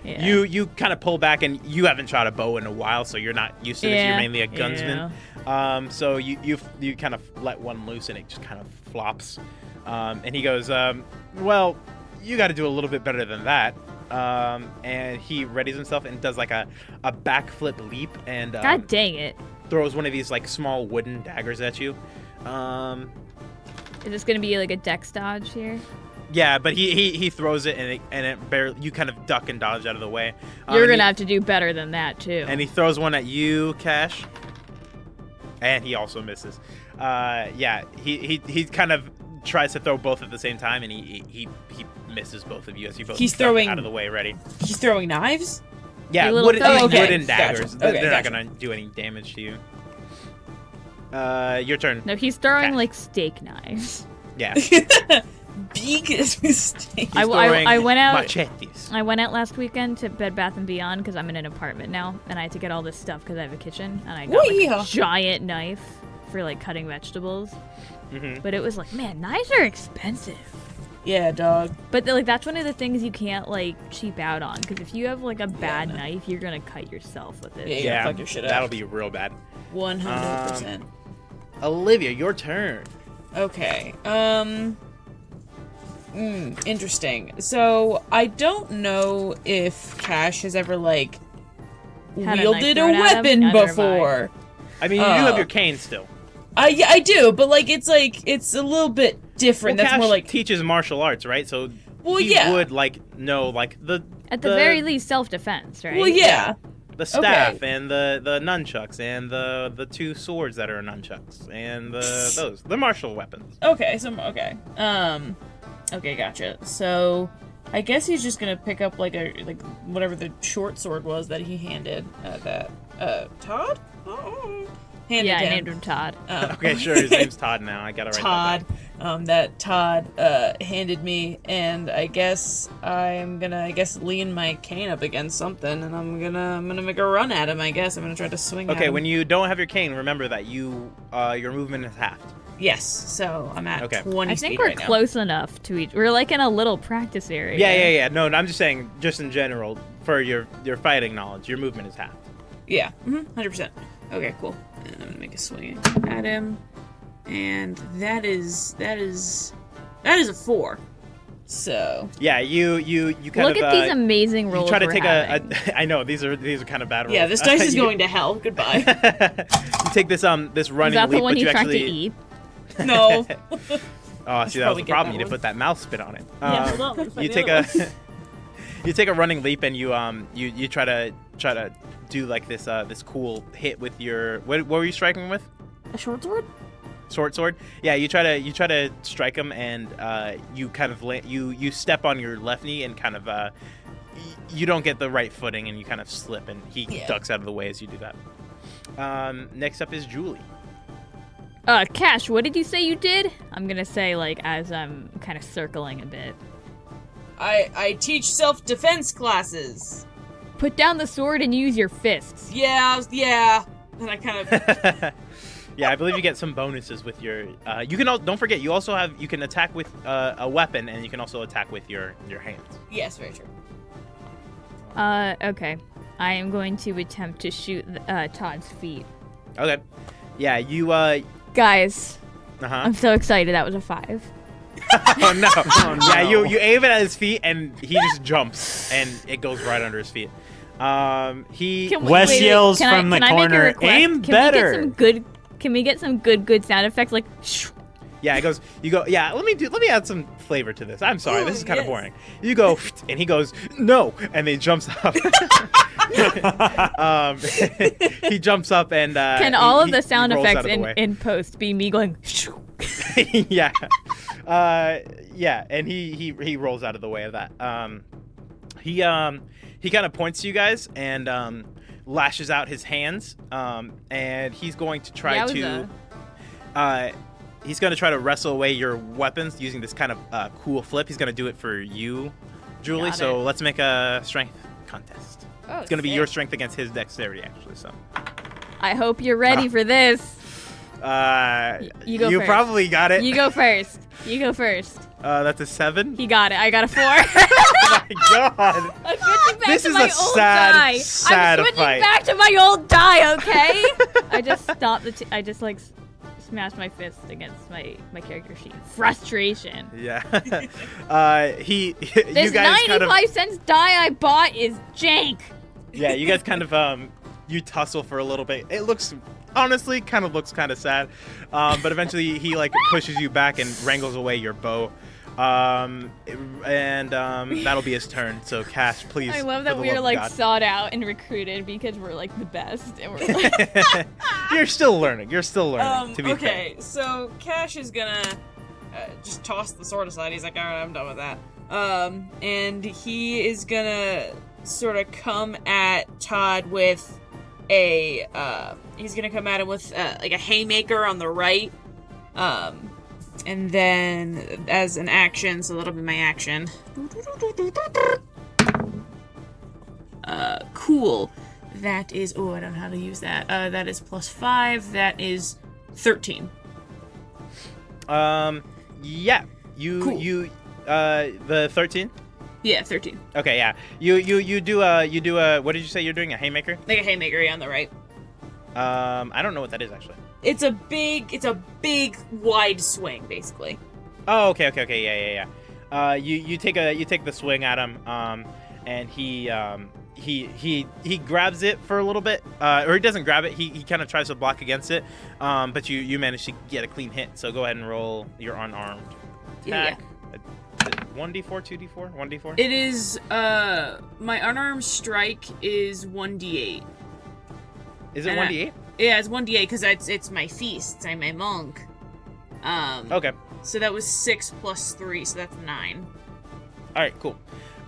Yeah. You kind of pull back, and you haven't shot a bow in a while, so you're not used to this. You're Yeah. mainly a gunsman. So you kind of let one loose, and it just kind of flops. And he goes, well, you got to do a little bit better than that. And he readies himself and does like a backflip leap and God dang it. throws one of these like small wooden daggers at you. Is this going to be like a dex dodge here? Yeah, but he throws it and it barely, you kind of duck and dodge out of the way. You're and going to he- have to do better than that, too. And he throws one at you, Cash. And he also misses. He kind of tries to throw both at the same time, and he misses both of you as you both He's duck throwing- out of the way ready. He's throwing knives? Yeah, A little wooden, throw- these okay. wooden Gotcha. daggers. Okay, They're gotcha. not going to do any damage to you. Your turn. No, he's throwing Cash. like steak knives. Yeah. Big as mistake. I Throwing went out. machetes. I went out last weekend to Bed Bath & Beyond because I'm in an apartment now, and I had to get all this stuff because I have a kitchen, and I got like, Wee-haw. a giant knife for like cutting vegetables. Mhm. But it was like, man, knives are expensive. Yeah, dog. But like that's one of the things you can't like cheap out on, because if you have like a bad knife, you're gonna cut yourself with it. Yeah, Yeah, fuck your shit up. that'll be real bad. 100%. Olivia, your turn. Okay. Interesting. So I don't know if Cash has ever like Had a wielded a knife thrown at him? weapon Neither have I. before. I mean, you do have Oh. your cane still. I do, but like it's a little bit different. Well, That's Cash more like teaches martial arts, right? So Well, he yeah. would like know like the At the very least, self-defense, right? well, yeah. the staff and the nunchucks and the two swords that are nunchucks and the martial weapons. Okay, okay, gotcha. So I guess he's just gonna pick up like whatever the short sword was that he handed Todd? Handed Yeah, I him. named him Todd. Okay, sure. His name's Todd now. I gotta write Todd. That Todd handed me, and I guess I'm gonna lean my cane up against something, and I'm gonna make a run at him. I guess I'm gonna try to swing. that down. At Okay, him. when you don't have your cane, remember that your movement is halved. Yes, so I'm at Okay. 20 I speed think we're right now. close enough to each. We're like in a little practice area. Yeah. No, I'm just saying, just in general, for your fighting knowledge, your movement is halved. Yeah, 100%. Okay, cool. And I'm gonna make a swing at him, and that is a 4. So Yeah, you kind Look of at these amazing you rolls. try to we're take having. I know these are kind of bad rolls. yeah, this dice is You- going to hell. Goodbye. You take this running Is that leap, the one but you you tried actually to eat? No. Oh, see, that was probably the get problem. that You didn't one. put that mouth spit on it. Yeah, hold on, let me find You the take other a you take a running leap and you try to do like this cool hit with your what were you striking with? A short sword? Short sword. Yeah, you try to strike him and you kind of you step on your left knee and kind of you don't get the right footing and you kind of slip and he ducks out of the way as you do that. Next up is Julie. Cash, what did you say you did? I'm gonna say like as I'm kind of circling a bit. I teach self-defense classes. Put down the sword and use your fists. Yeah. And I kind of Yeah, I believe you get some bonuses with your. You can don't forget you also have you can attack with a weapon and you can also attack with your hands. yes, very true. Okay. I am going to attempt to shoot Todd's feet. Okay. Yeah, you. Guys, Uh-huh. I'm so excited. That was a 5. Oh no. Yeah, you aim it at his feet and he just jumps and it goes right under his feet. He. Can Wes yells can from the can I make a corner, request? "Aim Can better." We get some good sound effects like shh. Yeah, it goes. You go. Yeah, let me add some flavor to this. I'm sorry, this is kind of yes. boring. You go, and he goes no, and then he jumps up. He jumps up and. Can all of he- the he sound rolls out effects of the way. in post be me going shh? Yeah. Yeah, and he rolls out of the way of that. He kind of points to you guys and lashes out his hands. And he's going to try to wrestle away your weapons using this kind of cool flip. He's going to do it for you, Julie. Got So it. let's make a strength contest. Oh, It's going to be sick. your strength against his dexterity, actually. So. I hope you're ready for this. You go You first. probably got it. You go first. That's a 7. He got it. I got a 4. Oh my god. I'm switching back This to is my a old sad, die. sad I'm switching fight. back to my old die, okay? I just stopped I just like smashed my fist against my character sheet. Frustration. Yeah. This you guys 95 kind of cents die I bought is jank. yeah, you guys kind of you tussle for a little bit. It looks honestly kind of sad. But eventually he like pushes you back and wrangles away your bow. And that'll be his turn. So Cash, please. I love for that the we are love like of God. sought out and recruited because we're like the best and we're like You're still learning. To be okay, so Cash is gonna just toss the sword aside. He's like, all right, I'm done with that. And he is gonna sort of come at Todd with a he's gonna come at him with like a haymaker on the right. And then as an action, so that'll be my action. Cool. That is, oh, I don't know how to use that. That is +5. That is 13. Yeah. You the 13? Yeah, 13. Okay, yeah. You do a what did you say you're doing? A haymaker? Like a haymaker on the right. I don't know what that is actually. It's a big wide swing, basically. Oh, okay, yeah. You take the swing at him, and he grabs it for a little bit, or he doesn't grab it. He kind of tries to block against it, but you manage to get a clean hit. So go ahead and roll your unarmed Yeah. attack. 1d4, 2d4, 1d4. It is my unarmed strike is 1d8. Is it and 1d8? Yeah, it's 1d8 because it's my feast. I'm a monk. Okay. So that was 6 plus 3, so that's 9. All right, cool.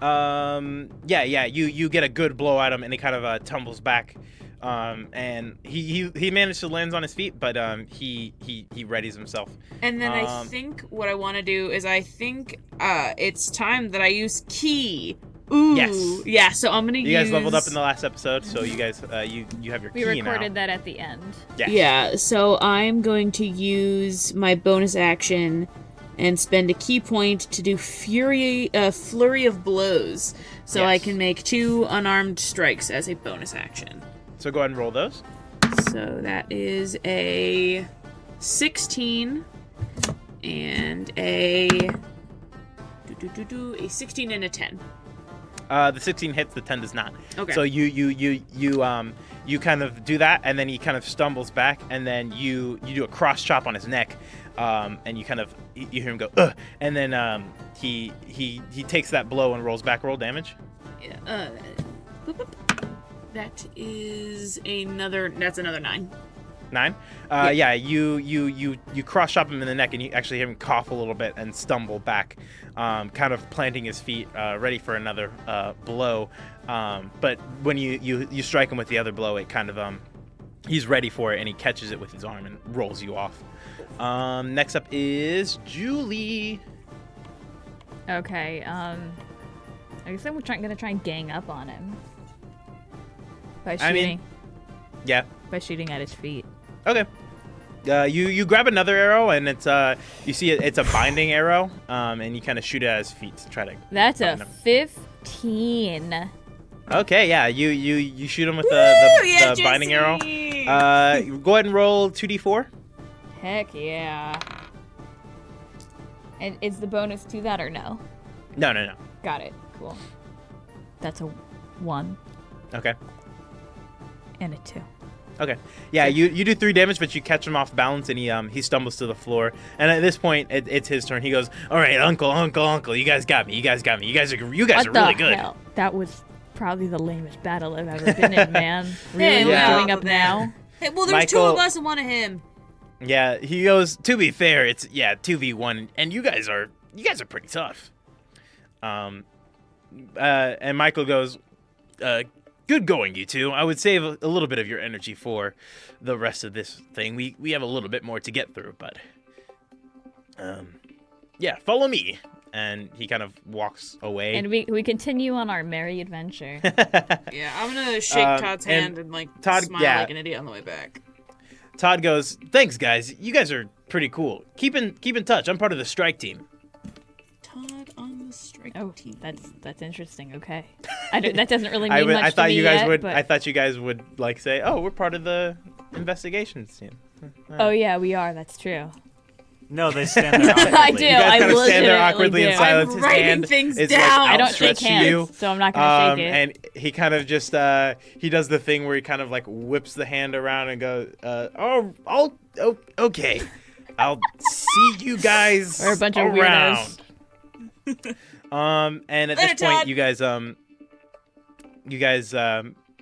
Yeah, you get a good blow at him, and he kind of tumbles back, and he managed to land on his feet, but he readies himself. And then I think what I want to do is it's time that I use key. Ooh. Yes. Yeah, so I'm gonna use. You guys leveled up in the last episode, so you guys you have your We key now. recorded that at the end. Yes. Yeah, so I'm going to use my bonus action and spend a key point to do flurry of blows, so I Yes. can make 2 unarmed strikes as a bonus action. So go ahead and roll those. So that is a 16 and a 16 and a 10. The 16 hits, the 10 does not. Okay. So you kind of do that, and then he kind of stumbles back, and then you do a cross chop on his neck, and you hear him go, ugh, and then he takes that blow and rolls back. Roll damage. That is another 9. 9. Yeah. You cross chop him in the neck, and you actually hear him cough a little bit and stumble back, kind of planting his feet, ready for another blow. But when you strike him with the other blow, it kind of he's ready for it, and he catches it with his arm and rolls you off. Next up is Julie. Okay, I guess I'm gonna try and gang up on him. By shooting. Yeah. By shooting at his feet. Okay. You grab another arrow, and it's you see it's a binding arrow, and you kind of shoot it at his feet to try to. That's a bind him. 15. Okay, yeah. You shoot him with the binding Jesse! arrow. Go ahead and roll 2d4. Heck yeah. And is the bonus to that or no? No. Got it. Cool. That's a 1 Okay. and a 2. Okay. Yeah, you do 3 damage, but you catch him off balance, and he stumbles to the floor. And at this point, it's his turn. He goes, "All right, uncle, you guys got me. You guys are really good." Hell? That was probably the lamest battle I've ever been in, man. Really Hey, yeah. going up now. Hey, well, there's 2 Michael- of us and 1 of him. Yeah, he goes, "To be fair, it's 2v1, and you guys are pretty tough." And Michael goes, "Good going, you two. I would save a little bit of your energy for the rest of this thing. We have a little bit more to get through, but yeah, follow me." And he kind of walks away. And we continue on our merry adventure. Yeah, I'm gonna shake Todd's and hand and Todd- smile yeah. like an idiot on the way back. Todd goes, "Thanks, guys. You guys are pretty cool. Keep in touch. I'm part of the strike team." Todd on the strike Oh, team. that's interesting. Okay, that doesn't really mean much I to thought me you guys yet, would. but- I thought you guys would say, "Oh, we're part of the investigations team." Oh yeah, we are. That's true. No, they stand there. I awkwardly. do. You guys I kind of stand there legitimately awkwardly in do. silence. I'm His writing hand things is down. like I don't shake outstretched to hands, you. so I'm not gonna shake it. And he kind of just he does the thing where he kind of like whips the hand around and goes, okay, I'll see you guys We're a bunch of around." weirdos. And at Later, this point, Todd. you guys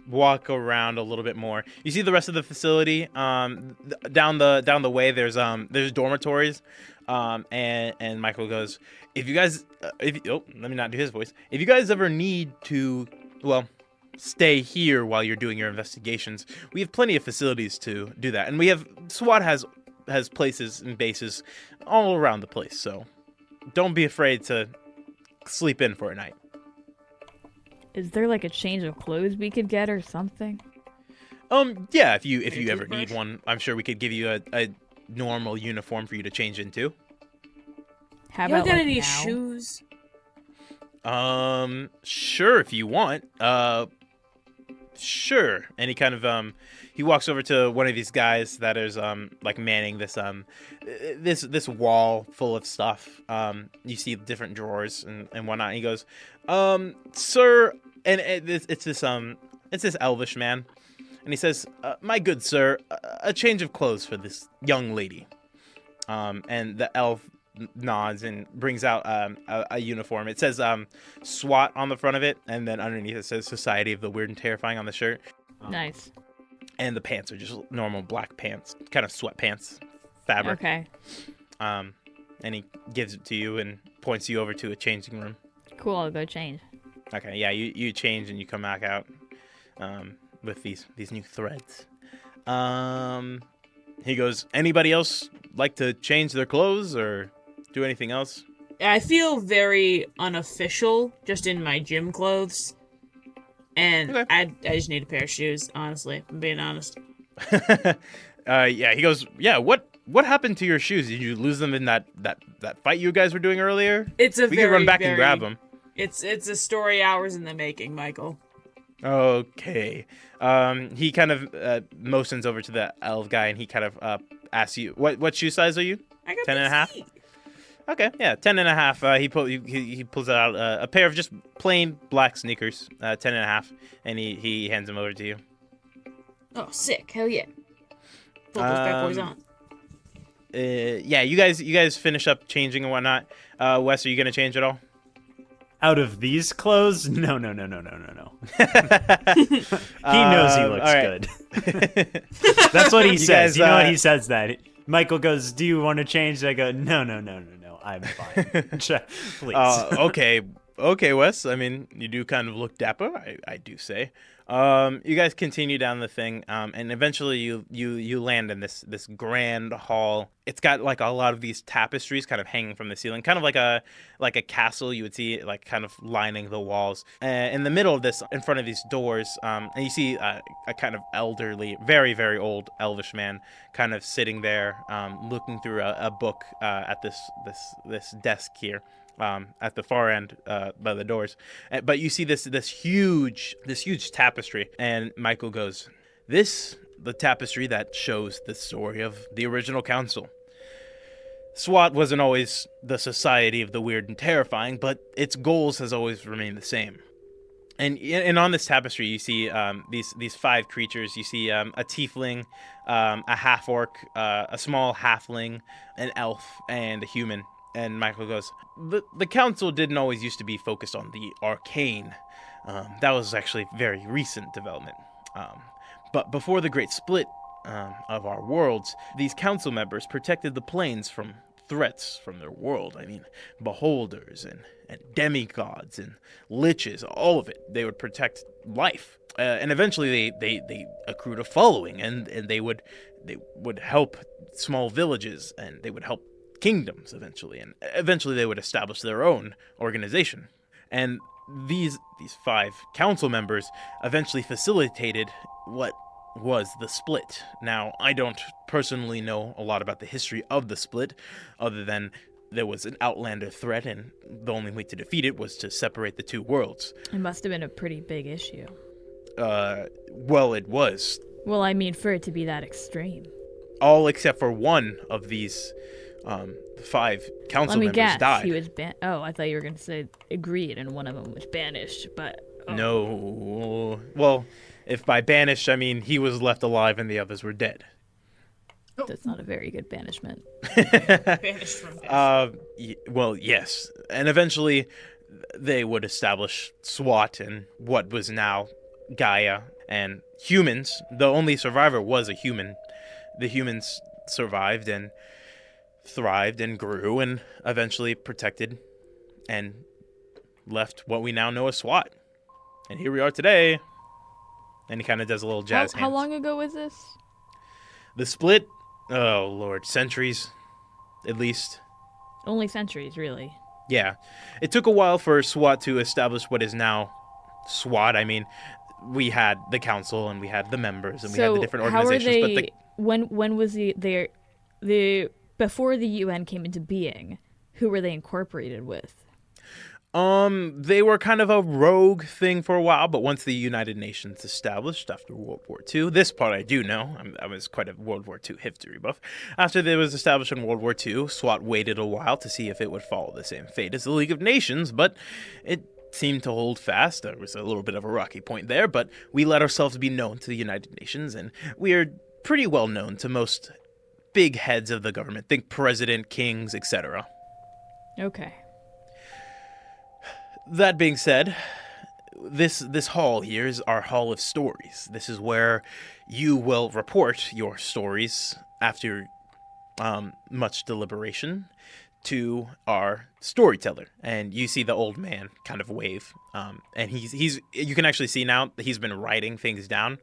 walk around a little bit more. You see the rest of the facility. Down the way, there's dormitories. And Michael goes, "If you guys, let me not do his voice. If you guys ever need to, stay here while you're doing your investigations, we have plenty of facilities to do that, and we have SWAT has places and bases all around the place. So don't be afraid to sleep in for a night." Is there like a change of clothes we could get or something? Yeah, if you ever toothbrush? need one, I'm sure we could give you a normal uniform for you to change into. How You about got like any now? shoes? Sure, if you want. Sure. And he kind of he walks over to one of these guys that is like manning this this wall full of stuff. You see different drawers and whatnot. And he goes, "Sir," and it's this elvish man, and he says, "My good sir, a change of clothes for this young lady." And the elf nods and brings out a uniform. It says SWAT on the front of it, and then underneath it says Society of the Weird and Terrifying on the shirt. Nice. And the pants are just normal black pants, kind of sweatpants fabric. Okay. And he gives it to you and points you over to a changing room. Cool. I'll go change. Okay, yeah, you change and you come back out with these new threads. He goes, anybody else like to change their clothes or do anything else? I feel very unofficial, just in my gym clothes. And Okay. I just need a pair of shoes, honestly. If I'm being honest. Yeah, he goes, yeah, what happened to your shoes? Did you lose them in that fight you guys were doing earlier? It's a We very, can run back very, and grab them. It's a story hours in the making, Michael. Okay. He kind of motions over to the elf guy and he kind of asks you, what shoe size are you? I got 10 and a half? feet. Okay, yeah, 10 and a half. He pulls out a pair of just plain black sneakers, 10 and a half, and he hands them over to you. Oh, sick! Hell yeah! Pull those bad boys on. Yeah, you guys finish up changing and whatnot. Wes, are you gonna change at all? Out of these clothes? No. He knows he looks all right. good. That's what he says. guys, You know what he says that. Michael goes, do you want to change? I go, no. I'm fine. Please. Okay, Wes. I mean, you do kind of look dapper, I do say. You guys continue down the thing, and eventually you land in this grand hall. It's got like a lot of these tapestries kind of hanging from the ceiling, kind of like a castle. You would see like kind of lining the walls. In the middle of this, in front of these doors, and you see a kind of elderly, very very old elvish man, kind of sitting there, looking through a book at this desk here. At the far end by the doors, but you see this huge tapestry, and Michael goes, the tapestry that shows the story of the original council. SWAT wasn't always the Society of the Weird and Terrifying, but its goals has always remained the same. And on this tapestry, you see these 5 creatures. You see a tiefling, a half orc, a small halfling, an elf, and a human. And Michael goes, the council didn't always used to be focused on the arcane. That was actually very recent development. But before the great split of our worlds, these council members protected the planes from threats from their world. I mean, beholders and demigods and liches, all of it. They would protect life. And eventually they accrued a following, and they would help small villages, and they would help kingdoms eventually, and eventually they would establish their own organization. And these 5 council members eventually facilitated what was the split. Now, I don't personally know a lot about the history of the split, other than there was an outlander threat, and the only way to defeat it was to separate the 2 worlds. It must have been a pretty big issue. Well, it was. Well, I mean, for it to be that extreme. All except for one of these 5 council Let me members guess. died. He was Oh, I thought you were going to say agreed, and one of them was banished. But No. Well, if by banished I mean he was left alive and the others were dead. that's not a very good banishment. Banished from this. Well, yes. And eventually they would establish SWAT and what was now Gaia, and humans. The only survivor was a human. The humans survived and thrived and grew and eventually protected and left what we now know as SWAT. And here we are today. And he kind of does a little jazz How hands. long ago was this? The split? Oh, Lord. Centuries, at least. Only centuries, really. Yeah. It took a while for SWAT to establish what is now SWAT. I mean, we had the council and we had the members and we had the different organizations. How are they? But When was the before the UN came into being? Who were they incorporated with? they were kind of a rogue thing for a while, but once the United Nations established after World War II, this part I do know, I was quite a World War II history buff. After it was established in World War II, SWAT waited a while to see if it would follow the same fate as the League of Nations, but it seemed to hold fast. There was a little bit of a rocky point there, but we let ourselves be known to the United Nations, and we are pretty well known to most big heads of the government. Think president, kings, etc. Okay. That being said, this hall here is our hall of stories. This is where you will report your stories after much deliberation to our storyteller. And you see the old man kind of wave, and he's you can actually see now that he's been writing things down.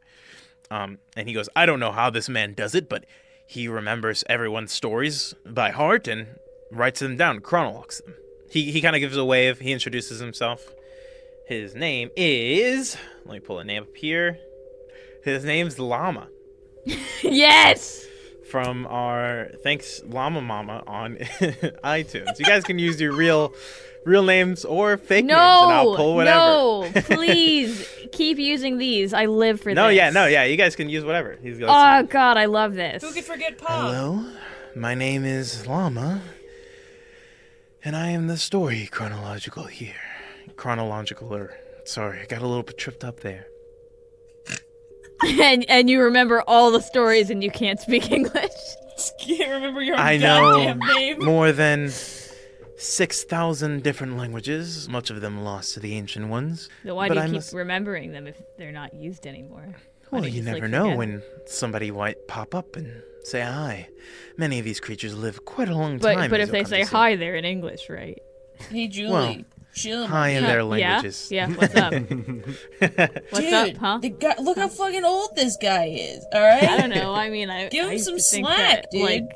And he goes, I don't know how this man does it, but he remembers everyone's stories by heart and writes them down, chronologues them. He kind of gives a wave. He introduces himself. His name is... Let me pull a name up here. His name's Llama. Yes! From our Thanks Llama Mama on iTunes. You guys can use your real names or fake names, and I'll pull whatever. No, please keep using these. I live for No, this. yeah. You guys can use whatever. He's goes, Oh God, I love this. Who could forget Pop? Hello, my name is Llama, and I am the story chronological here. Sorry, I got a little bit tripped up there. and you remember all the stories and you can't speak English. Can't remember your own I know goddamn name. more than 6,000 different languages, much of them lost to the ancient ones. So why But do I you keep must- remembering them if they're not used anymore? Why Well, don't you just, never like, know forget when somebody might pop up and say hi. Many of these creatures live quite a long time. But as if they you'll come say to see. hi, they're in English, right? Hey, Julie. Well, Chill. Hi in man. their languages. Yeah. What's up? What's Dude, up, huh? the guy, look how fucking old this guy is. All right. I don't know. I mean, Give him I used some to think slack, that, dude. Like,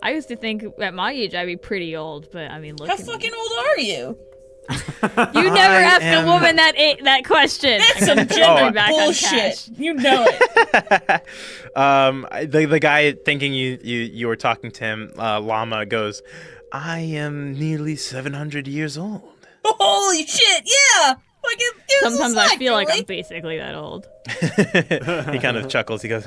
I used to think at my age I'd be pretty old, but I mean, look. How at me. fucking old are you? You never I asked am- a woman that question. That's I'm some gonna turn gender my back on bullshit. Cash. You know it. The guy thinking you were talking to him, Llama, goes, I am nearly 700 years old. Holy shit! Yeah. Fucking. Give us some Sometimes I slack, feel like Julie. I'm basically that old. He kind of chuckles. He goes,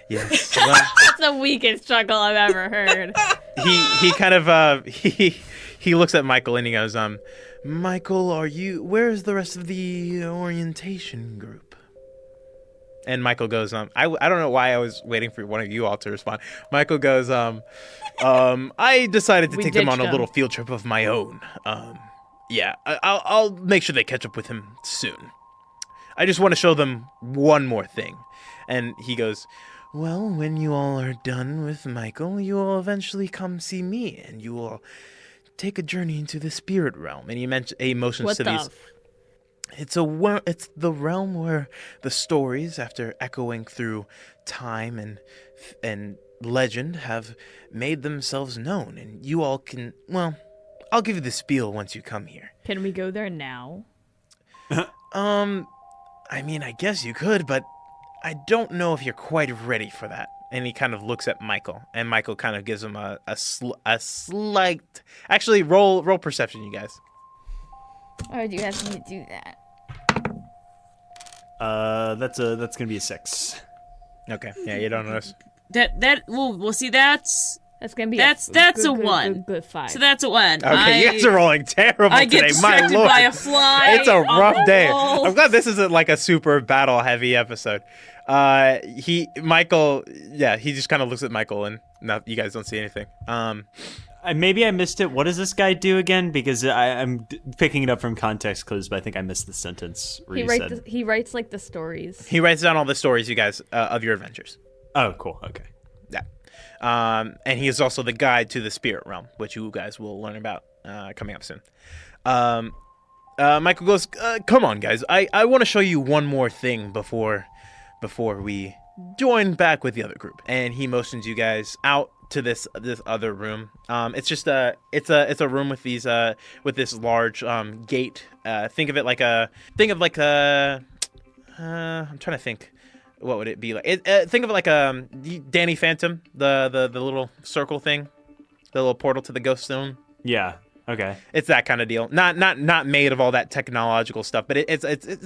yes. Well, That's the weakest chuckle I've ever heard. he kind of he looks at Michael and he goes, Michael, where's the rest of the orientation group? And Michael goes, I don't know why I was waiting for one of you all to respond. Michael goes, I decided to We take them on ditched a him. little field trip of my own. Yeah, I'll make sure they catch up with him soon. I just want to show them one more thing. And he goes, well, when you all are done with Michael, you will eventually come see me, and you will take a journey into the spirit realm. And he motions What to the? these. It's the realm where the stories, after echoing through time and legend, have made themselves known, and you all can. Well, I'll give you the spiel once you come here. Can we go there now? I mean, I guess you could, but I don't know if you're quite ready for that. And he kind of looks at Michael, and Michael kind of gives him a slight. Actually, roll perception, you guys. Or do you have me do that? That's gonna be a 6. Okay, yeah, you don't notice. We'll see. That's That's gonna be. That's good, a good, 1. Good, good 5. so that's a 1. Okay, you guys are rolling terrible I today. get distracted My lord, by a fly. it's a on rough the day. wall. I'm glad this isn't like a super battle heavy episode. Michael, yeah, he just kind of looks at Michael, and now you guys don't see anything. Maybe I missed it. What does this guy do again? Because I'm picking it up from context clues, but I think I missed the sentence where you said. He writes like the stories. He writes down all the stories you guys of your adventures. Oh, cool. Okay. Yeah. And he is also the guide to the spirit realm, which you guys will learn about coming up soon. Michael goes, come on, guys. I want to show you one more thing before we join back with the other group. And he motions you guys out to this other room. It's just it's a room with these with this large gate. Think of like a I'm trying to think. What would it be like? Think of it like Danny Phantom, the little circle thing, the little portal to the ghost zone. Yeah. Okay. It's that kind of deal. Not made of all that technological stuff, but it's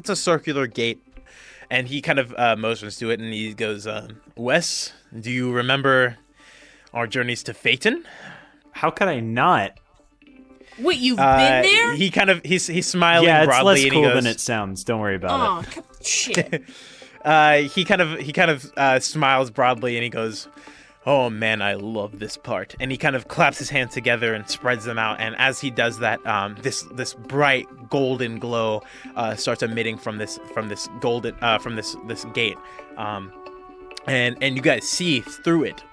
a circular gate. And he kind of motions to it, and he goes, Wes, do you remember our journeys to Fayton? How could I not? Wait, you've been there? He's smiling Yeah, it's broadly, less and cool he goes, than it sounds. Don't worry about Oh, shit. he kind of smiles broadly, and he goes, Oh man, I love this part. And he kind of claps his hands together and spreads them out. And as he does that, this bright golden glow starts emitting from this gate. And you guys see through it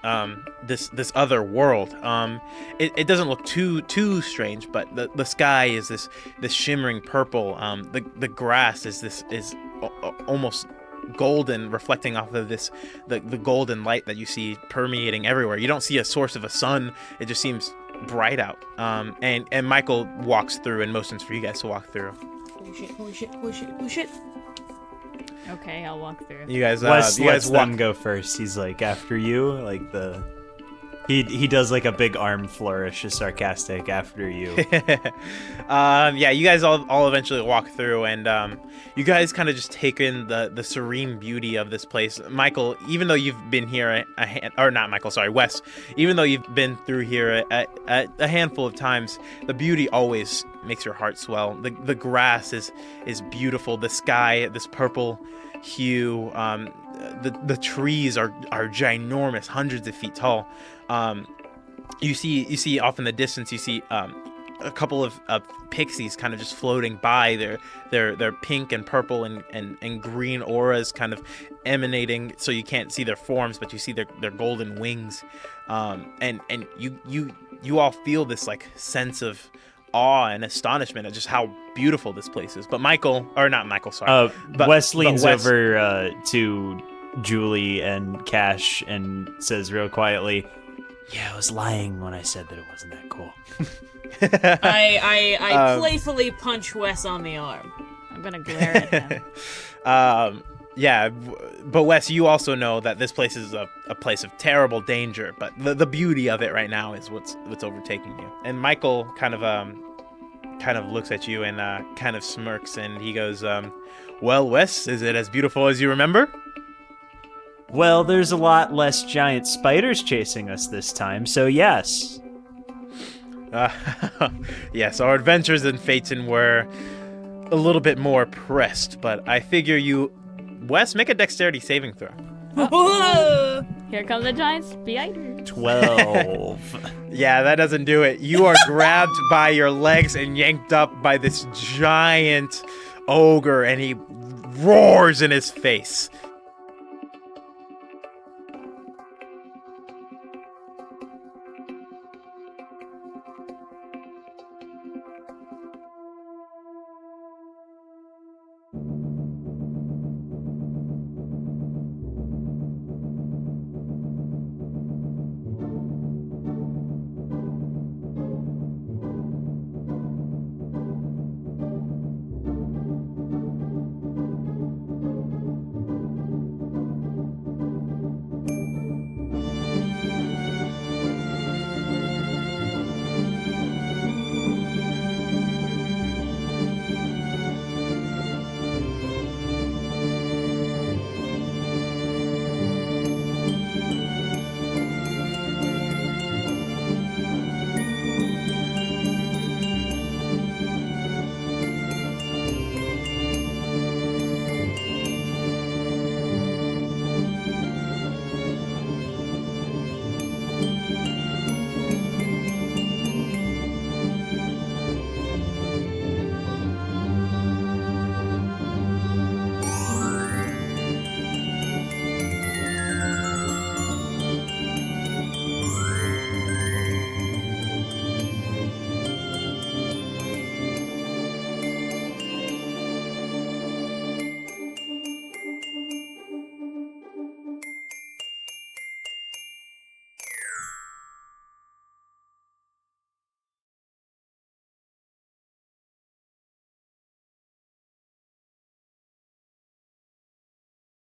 this other world. It doesn't look too strange, but the sky is this shimmering purple. The grass is almost golden, reflecting off of the golden light that you see permeating everywhere. You don't see a source of a sun. It just seems bright out. And Michael walks through and motions for you guys to walk through. Holy shit. Okay, I'll walk through. You guys, Wes you guys lets walk. them go first. He's like, after you, like he does like a big arm flourish, is sarcastic, after you. Yeah, you guys all eventually walk through, and you guys kind of just take in the serene beauty of this place. Michael, even though you've been here Wes, even though you've been through here a handful of times, the beauty always makes your heart swell. The grass is beautiful. The sky, this purple hue. The trees are ginormous, hundreds of feet tall. You see off in the distance, you see a couple of pixies kind of just floating by. They're pink and purple and green auras kind of emanating, so you can't see their forms, but you see their golden wings. And you all feel this like sense of awe and astonishment at just how beautiful this place is. But Wes leans over to Julie and Cash and says real quietly, "Yeah, I was lying when I said that it wasn't that cool." I playfully punch Wes on the arm. I'm gonna glare at him. Yeah, but Wes, you also know that this place is a place of terrible danger, but the beauty of it right now is what's overtaking you. And Michael kind of looks at you and kind of smirks, and he goes, "Well, Wes, is it as beautiful as you remember?" Well, there's a lot less giant spiders chasing us this time, so yes. Yes, our adventures in Fayton were a little bit more pressed, but I figure Wes, make a dexterity saving throw. Here come the giant spiders. 12. Yeah, that doesn't do it. You are grabbed by your legs and yanked up by this giant ogre, and he roars in his face.